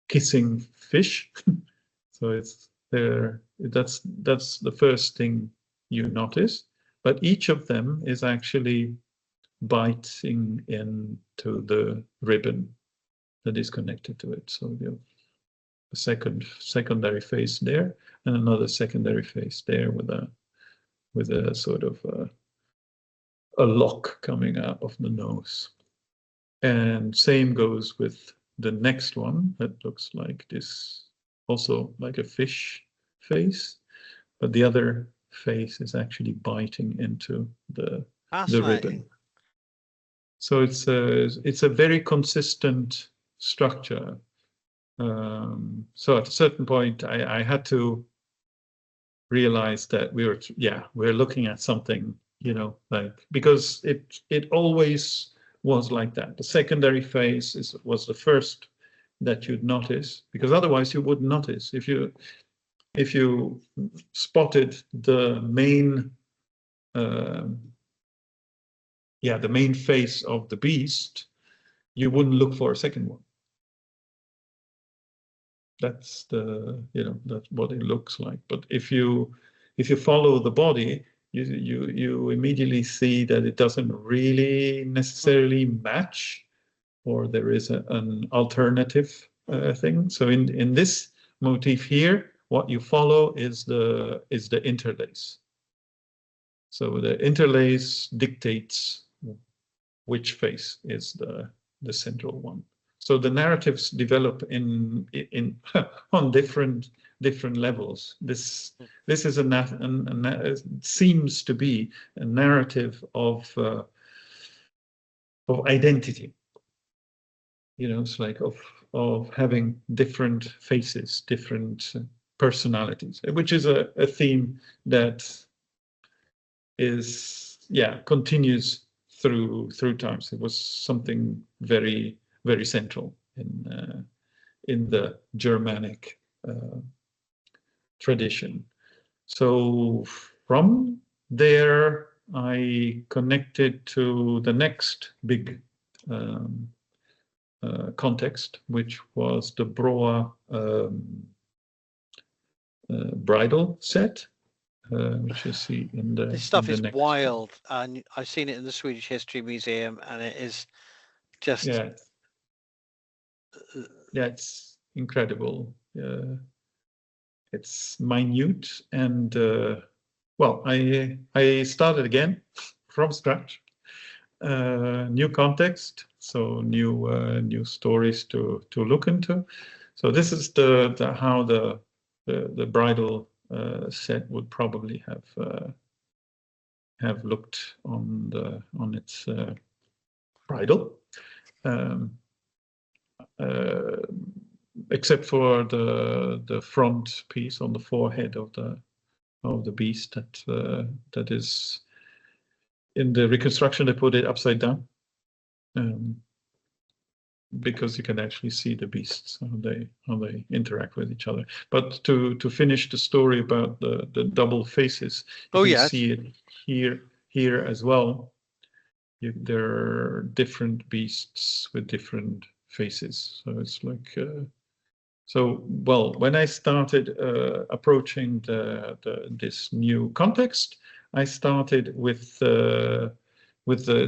kissing fish. So it's there. That's the first thing you notice. But each of them is actually biting into the ribbon that is connected to it. So you have a secondary face there, and another secondary face there with a sort of a lock coming out of the nose. And same goes with the next one that looks like this, also like a fish face, but the other face is actually biting into the ribbon. So it's a very consistent structure. So at a certain point, I had to realize that we're looking at something, like, because it always was like that. The secondary face was the first that you'd notice, because otherwise you wouldn't notice. If you spotted the main the main face of the beast, you wouldn't look for a second one. That's that's what it looks like. But if you follow the body, you immediately see that it doesn't really necessarily match, or there is an alternative thing. So in this motif here, what you follow is the interlace. So the interlace dictates which face is the central one. So the narratives develop in on different levels. This is seems to be a narrative of identity. It's like of having different faces, different personalities, which is a theme that is continues through times. It was something very, very central in the Germanic tradition. So from there, I connected to the next big context, which was the Broa bridal set, which you see in the. This stuff is wild, and I've seen it in the Swedish History Museum, and it is just it's incredible. It's minute, and I started again from scratch. New context, so new stories to look into. So this is how the bridal set would probably have looked on its bridle, except for the front piece on the forehead of the beast that is in the reconstruction. They put it upside down, because you can actually see the beasts, how they interact with each other. But to finish the story about the double faces, you see it here as well. There are different beasts with different faces. So it's like when I started approaching this new context, I started with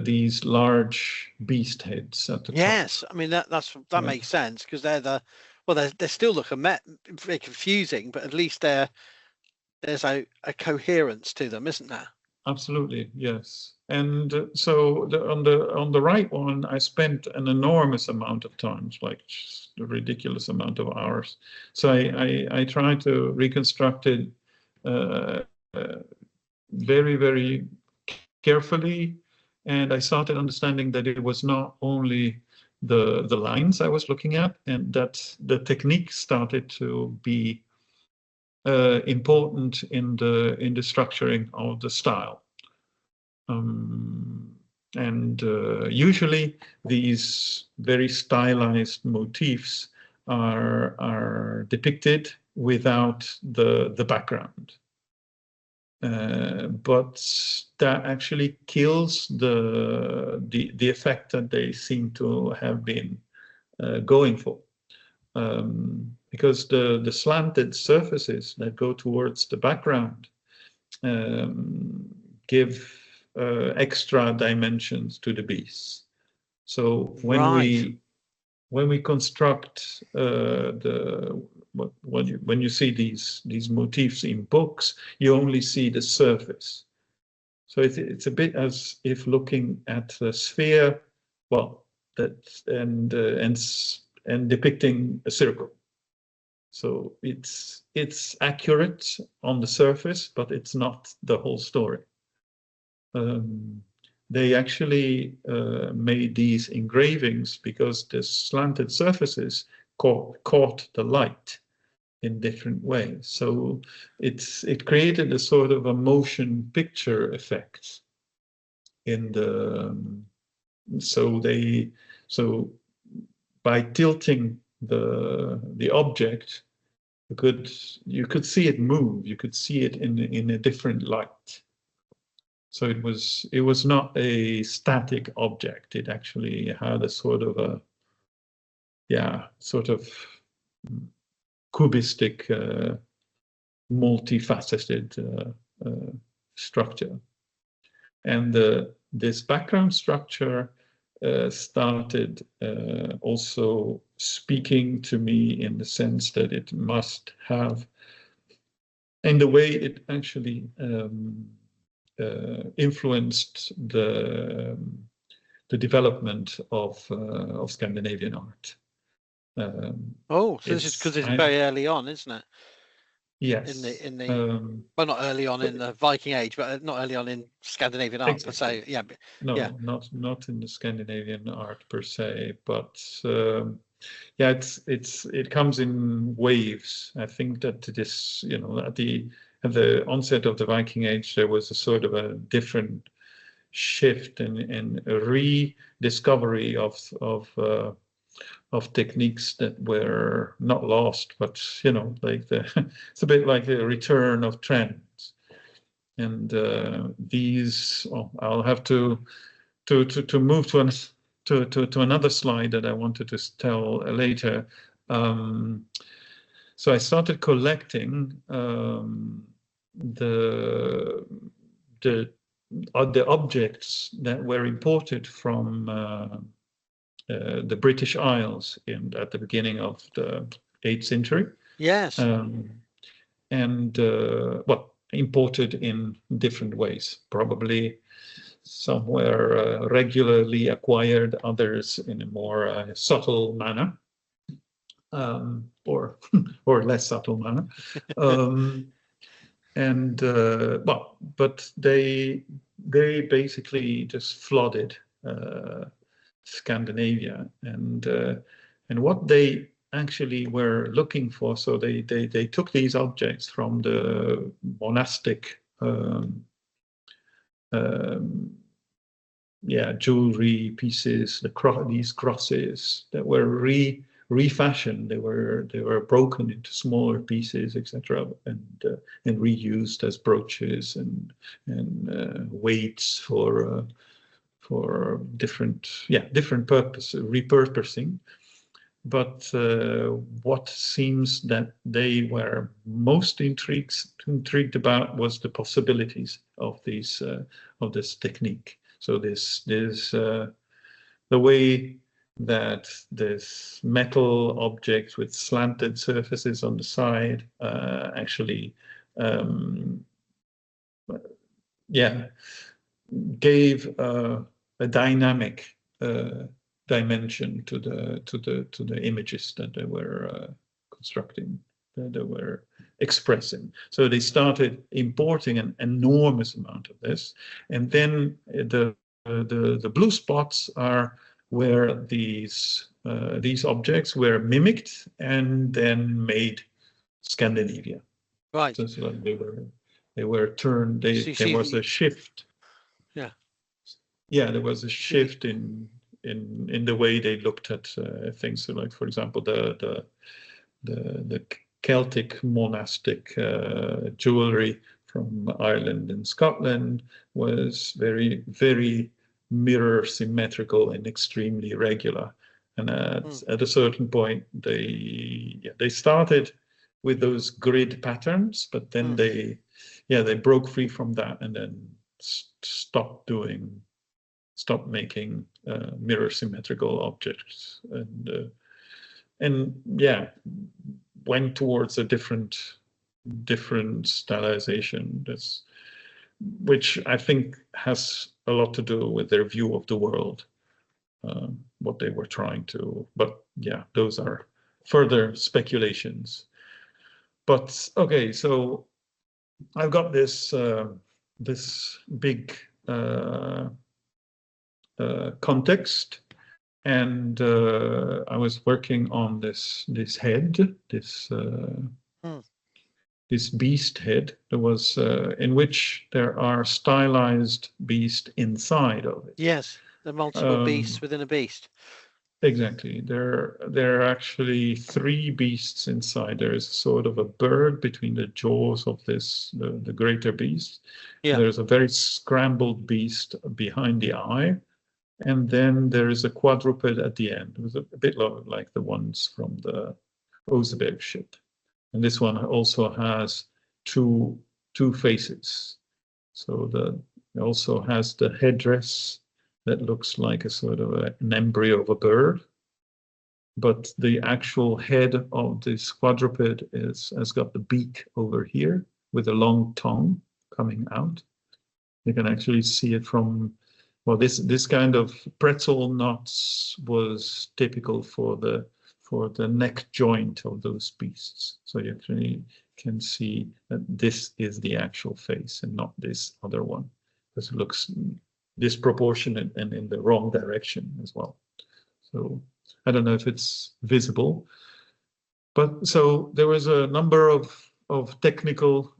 these large beast heads at the top. Yes, I mean that makes sense, because they still look very confusing, but at least there's a coherence to them, isn't there? Absolutely, yes. And so on the right one, I spent an enormous amount of time, like just a ridiculous amount of hours. So I tried to reconstruct it very, very carefully. And I started understanding that it was not only the lines I was looking at, and that the technique started to be important in the structuring of the style. And usually these very stylized motifs are depicted without the background. but that actually kills the effect that they seem to have been going for. Because the slanted surfaces that go towards the background give extra dimensions to the beasts. So when we construct when you see these motifs in books, you only see the surface. So it's a bit as if looking at a sphere, well, and depicting a circle. So it's accurate on the surface, but it's not the whole story. They actually made these engravings because the slanted surfaces caught the light in different ways. So it created a sort of a motion picture effect in the so by tilting the object, you could see it move. You could see it in a different light. So it was not a static object. It actually had a sort of cubistic, multifaceted structure. And this background structure started also speaking to me in the sense that it must have, in the way it actually influenced the development of Scandinavian art. So this is because it's very early on, isn't it? Yes. Well, not early on in the Viking Age, but not early on in Scandinavian art per se. Yeah. No, yeah. Not in the Scandinavian art per se, but it comes in waves. I think that this, at the onset of the Viking Age, there was a sort of a different shift and a rediscovery of techniques that were not lost, but it's a bit like the return of trends. And these, I'll have to move to another slide that I wanted to tell later. So I started collecting the objects that were imported from the British Isles at the beginning of the 8th century. Yes. Imported in different ways. Probably some were regularly acquired, others in a more subtle manner, or less subtle manner. But they basically just flooded Scandinavia, and what they actually were looking for. So they took these objects from the monastic jewelry pieces, these crosses that were refashioned. They were broken into smaller pieces, etc., and reused as brooches and weights for different purposes, repurposing. But what seems that they were most intrigued about was the possibilities of this technique. So the way that this metal object with slanted surfaces on the side actually gave a dynamic dimension to the images that they were constructing, that they were expressing. So they started importing an enormous amount of this, and then the blue spots are where these objects were mimicked and then made Scandinavia. Right. So they were turned. There was a shift. Yeah. Yeah, there was a shift in the way they looked at things. So, like, for example, the Celtic monastic jewelry Ireland and Scotland was very, very mirror symmetrical and extremely regular. And at a certain point, they started with those grid patterns, but then they broke free from that and then stopped making mirror symmetrical objects, and went towards a different stylization, which I think has a lot to do with their view of the world, what they were trying to. But yeah, those are further speculations. But okay, so I've got this this big context, and I was working on this head, this beast head. There was in which there are stylized beasts inside of it. Yes, the multiple beasts within a beast. Exactly. There are actually 3 beasts inside. There is sort of a bird between the jaws of the greater beast. Yeah. There's a very scrambled beast behind the eye. And then there is a quadruped at the end. It was a bit like the ones from the Oseberg ship. And this one also has two faces. So it also has the headdress that looks like a sort of an embryo of a bird. But the actual head of this quadruped has got the beak over here with a long tongue coming out. You can actually see it from, well, this kind of pretzel knots was typical for the neck joint of those beasts. So you actually can see that this is the actual face and not this other one, because it looks disproportionate and in the wrong direction as well. So I don't know if it's visible, but so there was a number of technical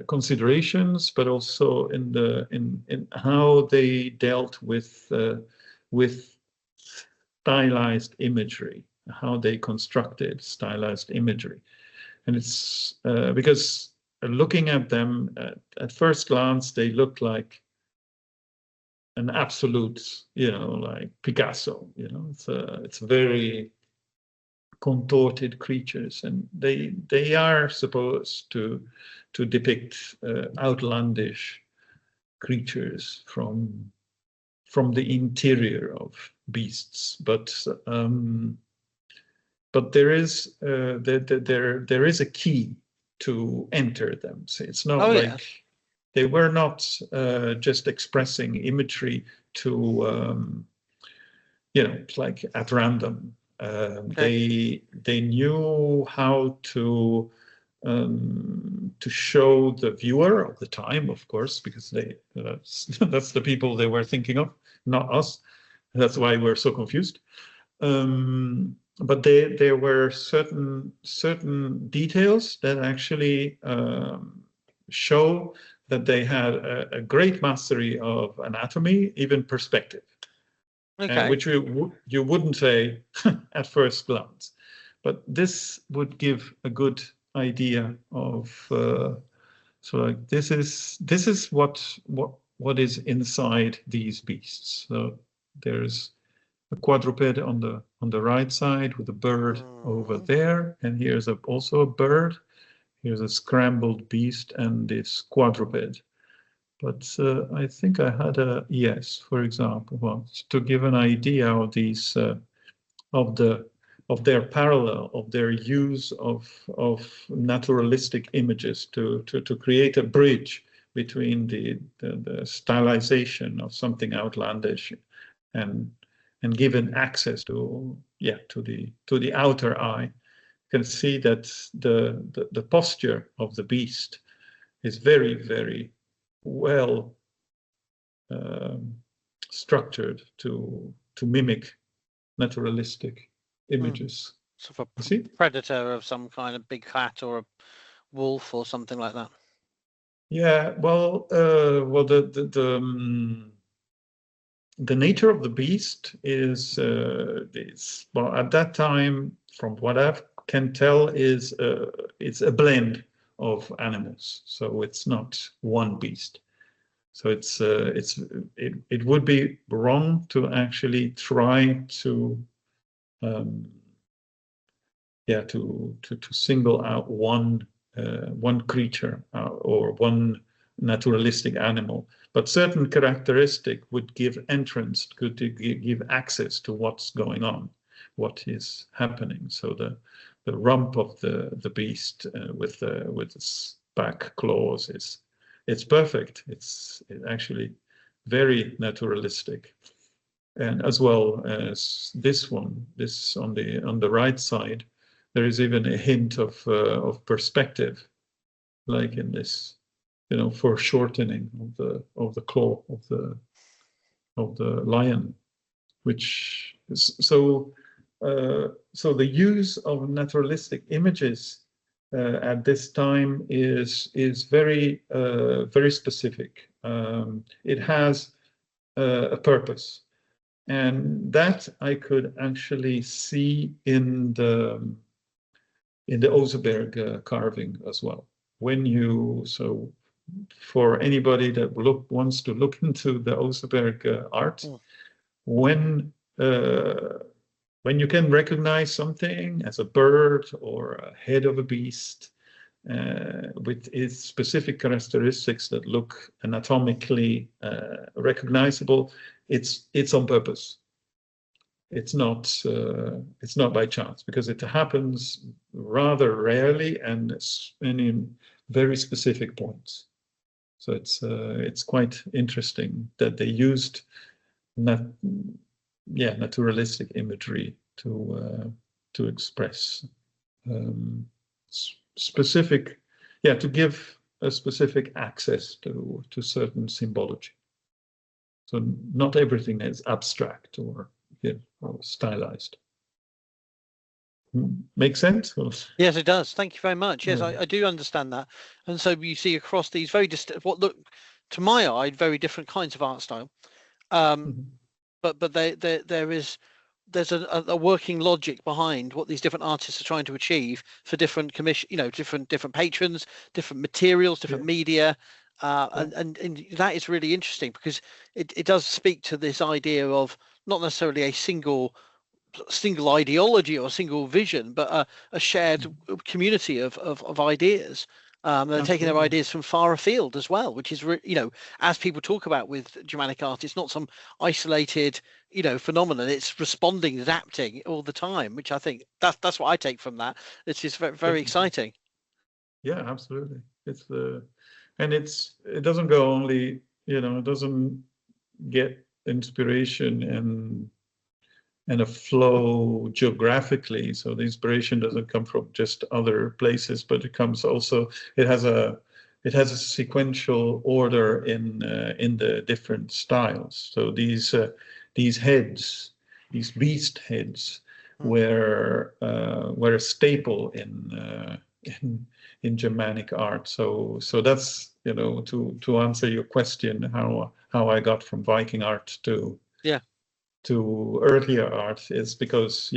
considerations, but also in how they dealt with stylized imagery, how they constructed stylized imagery. And it's because looking at them at first glance, they look like an absolute, like Picasso. It's very contorted creatures, and they are supposed to depict outlandish creatures from the interior of beasts, but there is a key to enter them. So it's not they were not just expressing imagery to like at random. They knew how to show the viewer of the time, of course, because that's the people they were thinking of, not us. That's why we're so confused. But there were certain details that actually show that they had a great mastery of anatomy, even perspective, which you wouldn't say at first glance. But this would give a good idea of so like this is what is inside these beasts. So there's a quadruped on the right side with a bird over there, and here's also a bird. Here's a scrambled beast and this quadruped. But I think I had for example, well, to give an idea of these of their parallel, of their use of naturalistic images to create a bridge between the stylization of something outlandish and given access to the outer eye. You can see that the posture of the beast is very, very well structured to mimic naturalistic images. Sort of a predator of some kind, of big cat or a wolf or something like that. Yeah, well, the nature of the beast is well, at that time, from what I can tell, is it's a blend of animals, so it's not one beast. So it would be wrong to actually try to to single out one creature or one naturalistic animal, but certain characteristic would give entrance, could give access to what's going on, what is happening. So the rump of the beast with its back claws it's perfect. It's actually very naturalistic, and as well as this one, this on the right side, there is even a hint of perspective, like in this, foreshortening of the claw of the lion, which is so the use of naturalistic images at this time is very very specific. It has a purpose, and that I could actually see in the Oseberg carving as well. For anybody that wants to look into the Oseberg art, when you can recognize something as a bird or a head of a beast with its specific characteristics that look anatomically recognizable, it's on purpose. It's not by chance, because it happens rather rarely and in very specific points. So it's quite interesting that they used naturalistic imagery to express specific, to give a specific access to certain symbology. So not everything is abstract or stylized. Make sense? Yes, it does. Thank you very much. Yes, I do understand that. And so you see across these very what look to my eye very different kinds of art style, but there's a working logic behind what these different artists are trying to achieve for different commission, different patrons, different materials, different media. And that is really interesting, because it does speak to this idea of not necessarily a single ideology or single vision, but a shared community of ideas. They're taking their ideas from far afield as well, which is, as people talk about with Germanic art, it's not some isolated, phenomenon. It's responding, adapting all the time, which I think that's what I take from that. It's just very, very exciting. Yeah, absolutely. It doesn't go only, it doesn't get inspiration and a flow geographically. So the inspiration doesn't come from just other places, but it comes also, it has a sequential order in the different styles. So these heads, these beast heads, were a staple in Germanic art. So that's, to answer your question, how I got from Viking art to earlier art, is because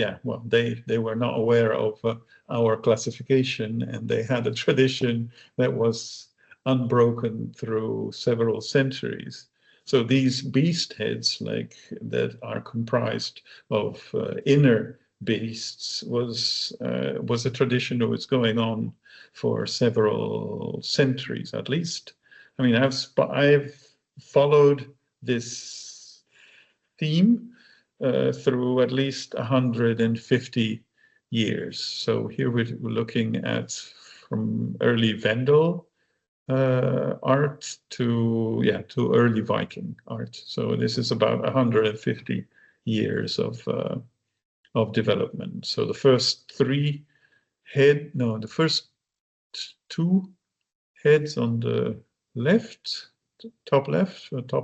they were not aware of our classification, and they had a tradition that was unbroken through several centuries. So these beast heads, like that, are comprised of inner beasts, was a tradition that was going on for several centuries at least. I mean, I've followed this theme through at least 150 years. So here we're looking at from early Vendel art to early Viking art. So this is about 150 years of development. So the first the first two heads on the top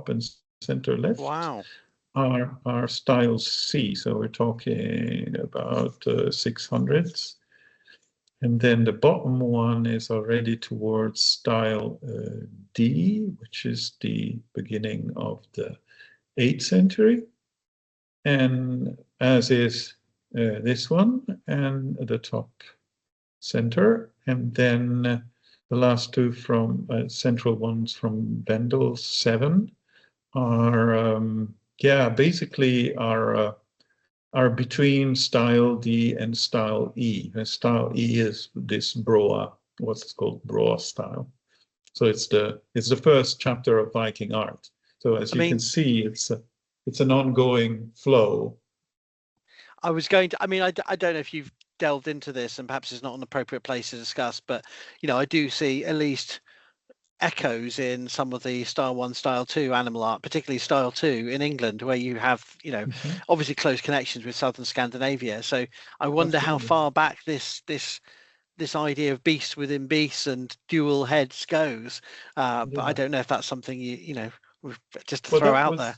and center left. Wow. Are style C, so we're talking about 600s, and then the bottom one is already towards style D, which is the beginning of the 8th century, and as is this one and the top center, and then the last two from central ones from Bendel 7 are basically are between style D and style E. And style E is this Broa, what's called Broa style. So it's the first chapter of Viking art. So as you can see, it's an ongoing flow. I was going to, I don't know if you've delved into this, and perhaps it's not an appropriate place to discuss, but I do see at least echoes in some of the style 1, style 2 animal art, particularly style 2 in England, where you have obviously close connections with southern Scandinavia. So I wonder how far back this idea of beasts within beasts and dual heads goes, but I don't know if that's something just to throw out there.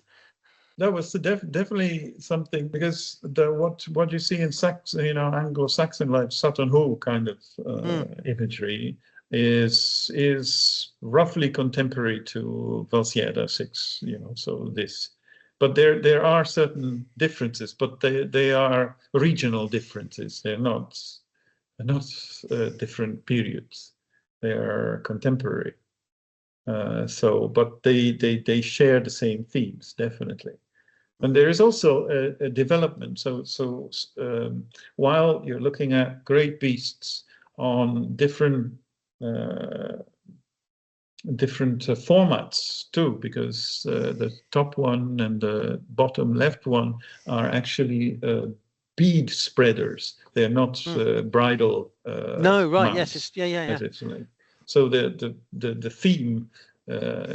That was definitely something, because what you see in Anglo-Saxon, like Sutton Hoo kind of imagery is roughly contemporary to Valsieda 6. So this, but there are certain differences, but they are regional differences. They're not different periods. They are contemporary. But they share the same themes, definitely. And there is also a development. So while you're looking at great beasts on different formats too, because the top one and the bottom left one are actually bead spreaders. They're not bridal. No, right? Mounts, yes, So the theme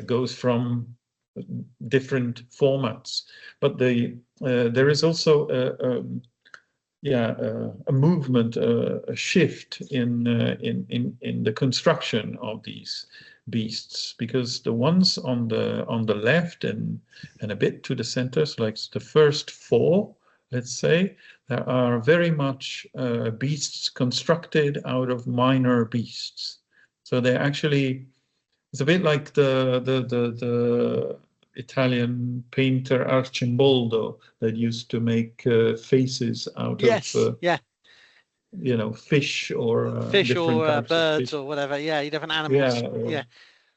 goes from different formats, but there is also a movement, a shift in the construction of these beasts, because the ones on the left and a bit to the center, so like the first 4, let's say, there are very much beasts constructed out of minor beasts. So they actually, it's a bit like the Italian painter Arcimboldo that used to make faces out of fish or birds or whatever. Yeah, you'd have an animal.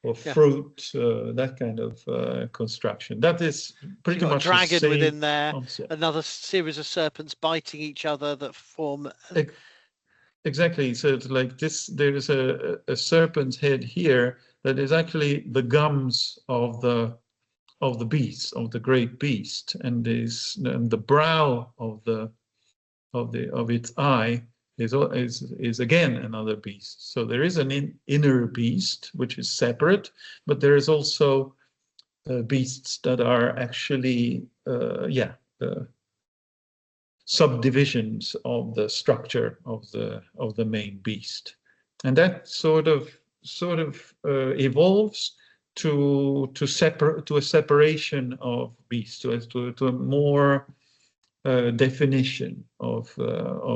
Or fruit, that kind of construction. That is pretty much a dragon the same within there. Concept. Another series of serpents biting each other that form. Exactly. So it's like this. There is a serpent's head here that is actually the gums of the beast, of the great beast, and the brow of its eye is again another beast. So there is an inner beast which is separate, but there is also beasts that are actually subdivisions of the structure of the main beast, and that sort of evolves to a separation of beasts, to a more definition of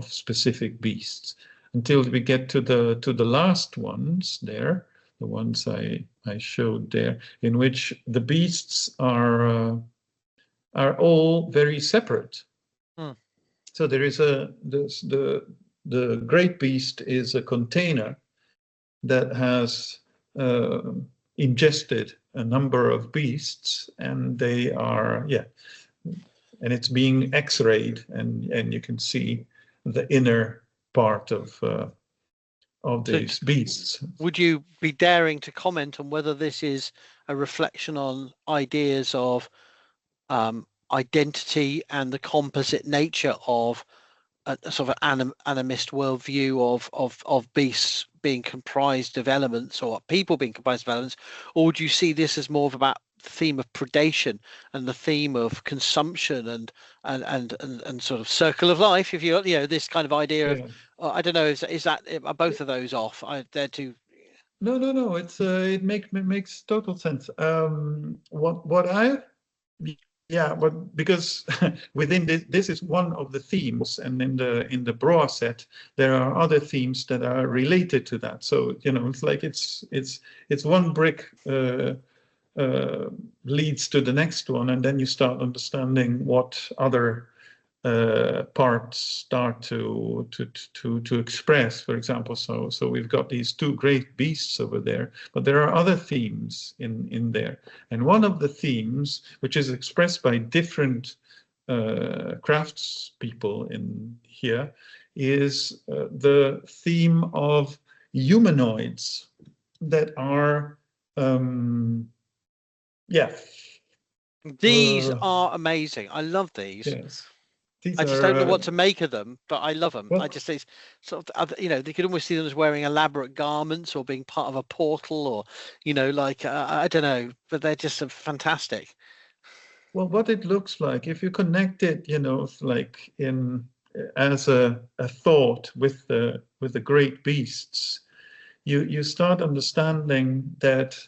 specific beasts, until we get to the last ones there, the ones I showed there, in which the beasts are all very separate. So there is the great beast is a container that has ingested a number of beasts, and they are and it's being X-rayed, and you can see the inner part of these beasts. Would you be daring to comment on whether this is a reflection on ideas of identity and the composite nature of a sort of animist worldview of beasts being comprised of elements, or people being comprised of elements, or do you see this as more of about the theme of predation and the theme of consumption and sort of circle of life, if you this kind of idea of I don't know, is that are both of those off? They're too. No. It makes total sense. But because within this is one of the themes, and in the Broa set there are other themes that are related to that. So it's like it's one brick leads to the next one, and then you start understanding what other parts start to express, for example. So we've got these two great beasts over there, but there are other themes in there. And one of the themes, which is expressed by different craftspeople in here, is the theme of humanoids that are, These are amazing. I love these. Yes. I just don't know what to make of them, but I love them. Well, I just think sort of, you know, they could almost see them as wearing elaborate garments or being part of a portal, or, you know, like, I don't know, but they're just fantastic. Well, what it looks like, if you connect it, you know, like as a thought with the great beasts, you start understanding that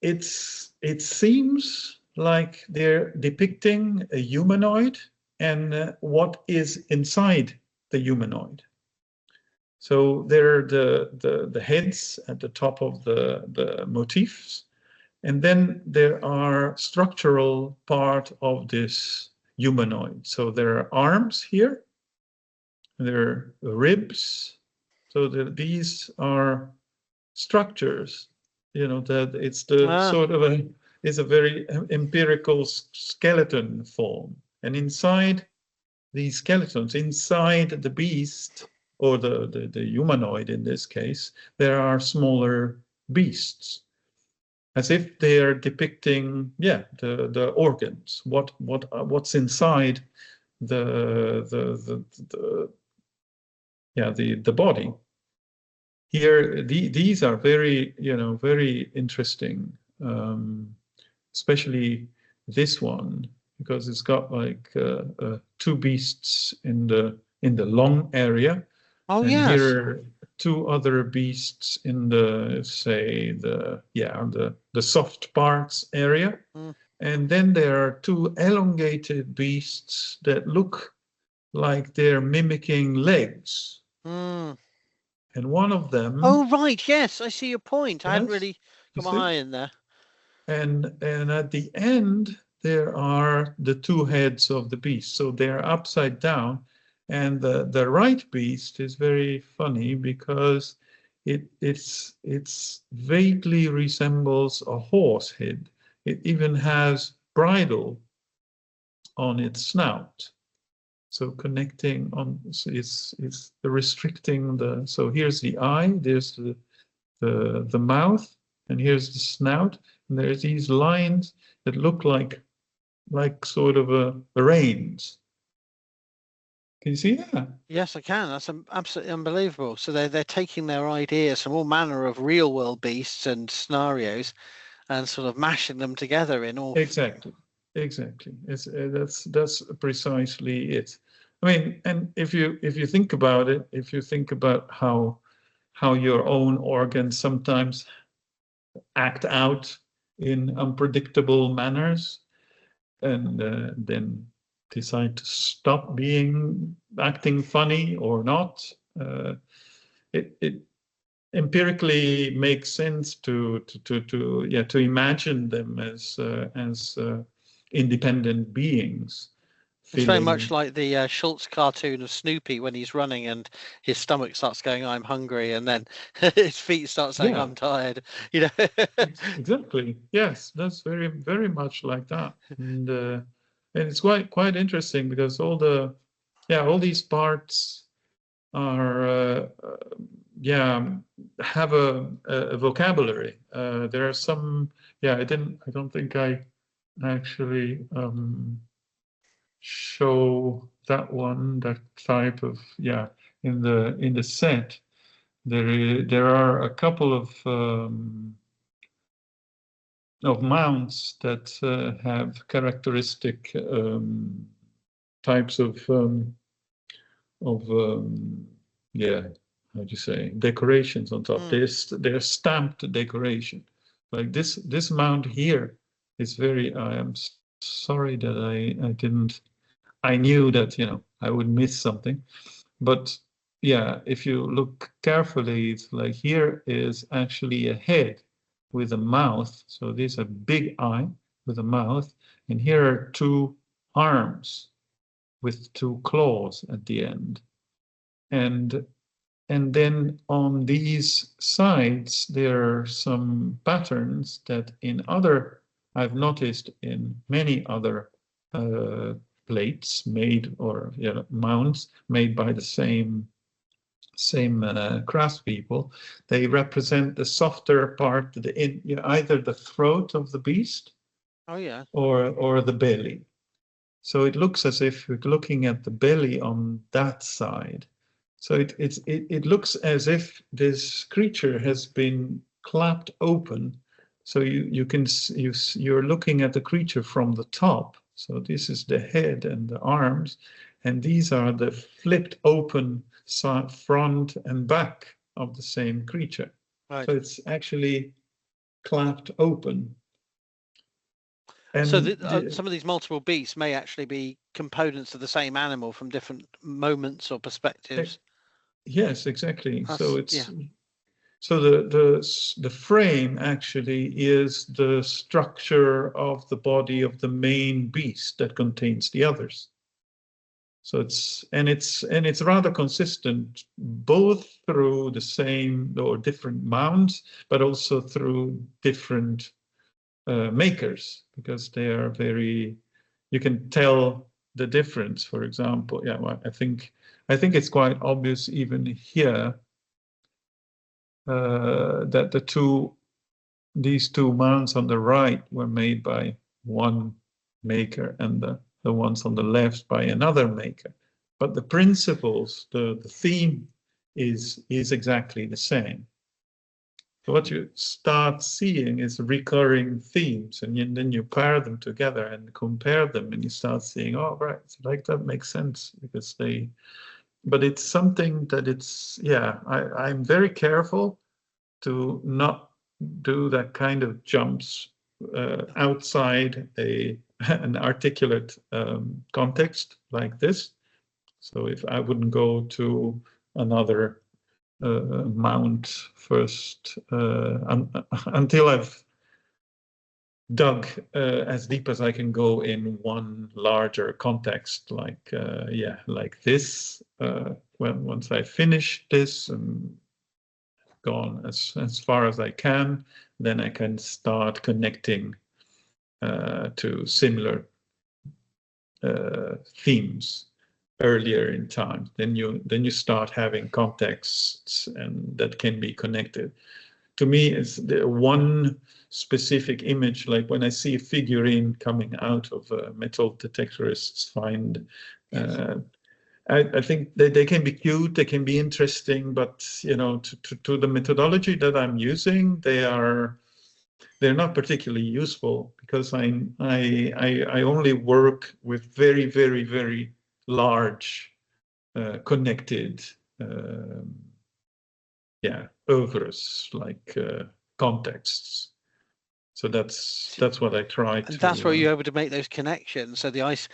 it seems like they're depicting a humanoid and what is inside the humanoid. So there are the heads at the top of the motifs, and then there are structural part of this humanoid. So there are arms here, there are ribs. So these are structures, you know, that it's the sort of is a very empirical skeleton form. And inside these skeletons, inside the beast, or the humanoid in this case, there are smaller beasts, as if they are depicting, the organs, what's inside the body. Here, these are very, very interesting, especially this one, because it's got like two beasts in the long area. Oh, and yes. Here are two other beasts in the, say, the soft parts area. And then there are two elongated beasts that look like they're mimicking legs. And one of them... Oh, right, yes, I see your point. Yes, I hadn't really got my eye in there. And at the end, there are the two heads of the beast. So they're upside down. And the right beast is very funny because it's vaguely resembles a horse head. It even has bridle on its snout. So connecting on, so it's restricting the. So here's the eye. There's the mouth, and here's the snout. And there's these lines that look like sort of a reins. Can you see that? Yes, I can. That's absolutely unbelievable. So they're taking their ideas from all manner of real world beasts and scenarios, and sort of mashing them together in all. Exactly. It's that's precisely it. I mean, and if you think about it, if you think about how your own organs sometimes act out in unpredictable manners, and then decide to stop acting funny or not, it empirically makes sense to imagine them as independent beings. It's very much like the Schultz cartoon of Snoopy when he's running and his stomach starts going, "I'm hungry," and then his feet start saying, "I'm tired." You know. Exactly. Yes, that's very, very much like that. And it's quite interesting because all these parts are have a vocabulary. There are some. I don't think I actually show that one, that type of in the set. There are a couple of mounts that have characteristic types of how do you say, decorations on top. They're stamped decoration. Like this mount here is very. I am sorry that I didn't. I knew that I would miss something, but if you look carefully, it's like here is actually a head with a mouth. So this is a big eye with a mouth, and here are two arms with 2 claws at the end. And then on these sides, there are some patterns that I've noticed in many other plates made, or mounts made by the same craftspeople. They represent the softer part, either the throat of the beast, or the belly. So it looks as if we're looking at the belly on that side. So it looks as if this creature has been clapped open. So you're looking at the creature from the top. So this is the head and the arms, and these are the flipped open front and back of the same creature. Right. So it's actually clapped open. And so some of these multiple beasts may actually be components of the same animal from different moments or perspectives. Yes, exactly. So the frame actually is the structure of the body of the main beast that contains the others. So it's rather consistent both through the same or different mounts, but also through different makers, because they are you can tell the difference. For example, I think it's quite obvious even here that these two mounts on the right were made by one maker, and the ones on the left by another maker. But the principles, the theme is exactly the same. So what you start seeing is recurring themes, and then you pair them together and compare them, and you start seeing, oh, right, like that makes sense, because but it's something that I'm very careful to not do that kind of jumps outside an articulate context like this. So if I wouldn't go to another mount first until I've dug as deep as I can go in one larger context, like this. Once I finish this and gone as far as I can, then I can start connecting to similar themes earlier in time. Then you start having contexts and that can be connected. To me, it's the one specific image, like when I see a figurine coming out of a metal detectorists find. I think they can be cute, they can be interesting, but to the methodology that I'm using, they're not particularly useful, because I only work with very, very, very large connected oeuvres, like contexts. So that's what I try to. And that's where you're able to make those connections. So the ice.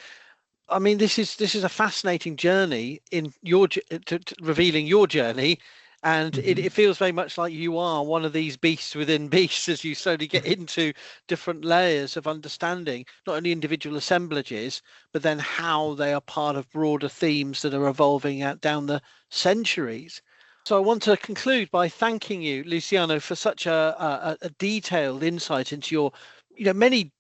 I mean, this is a fascinating journey in your to revealing your journey, and it feels very much like you are one of these beasts within beasts as you slowly get into different layers of understanding, not only individual assemblages, but then how they are part of broader themes that are evolving out down the centuries. So I want to conclude by thanking you, Luciano, for such a detailed insight into your many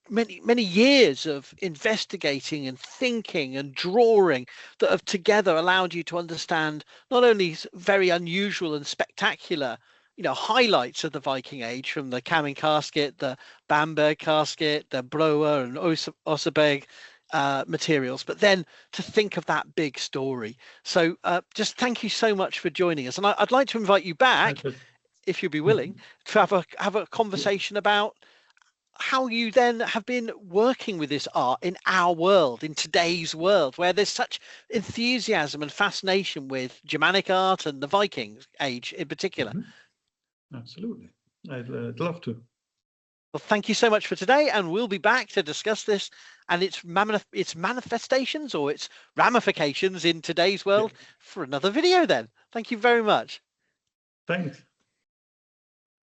years of investigating and thinking and drawing that have together allowed you to understand not only very unusual and spectacular highlights of the Viking Age, from the Kamin casket, the Bamberg casket, the Broer and Oseberg materials, but then to think of that big story. So just thank you so much for joining us, and I'd like to invite you back, if you'd be willing, to have a conversation about how you then have been working with this art in our world, in today's world, where there's such enthusiasm and fascination with Germanic art and the Viking Age in particular. Absolutely. I'd love to. Well, thank you so much for today, and we'll be back to discuss this and its manifestations or its ramifications in today's world for another video then. Thank you very much. Thanks.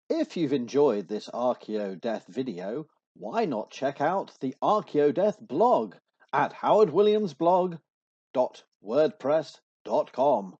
If you've enjoyed this Archaeodeath video, why not check out the Archaeodeath blog at howardwilliamsblog.wordpress.com.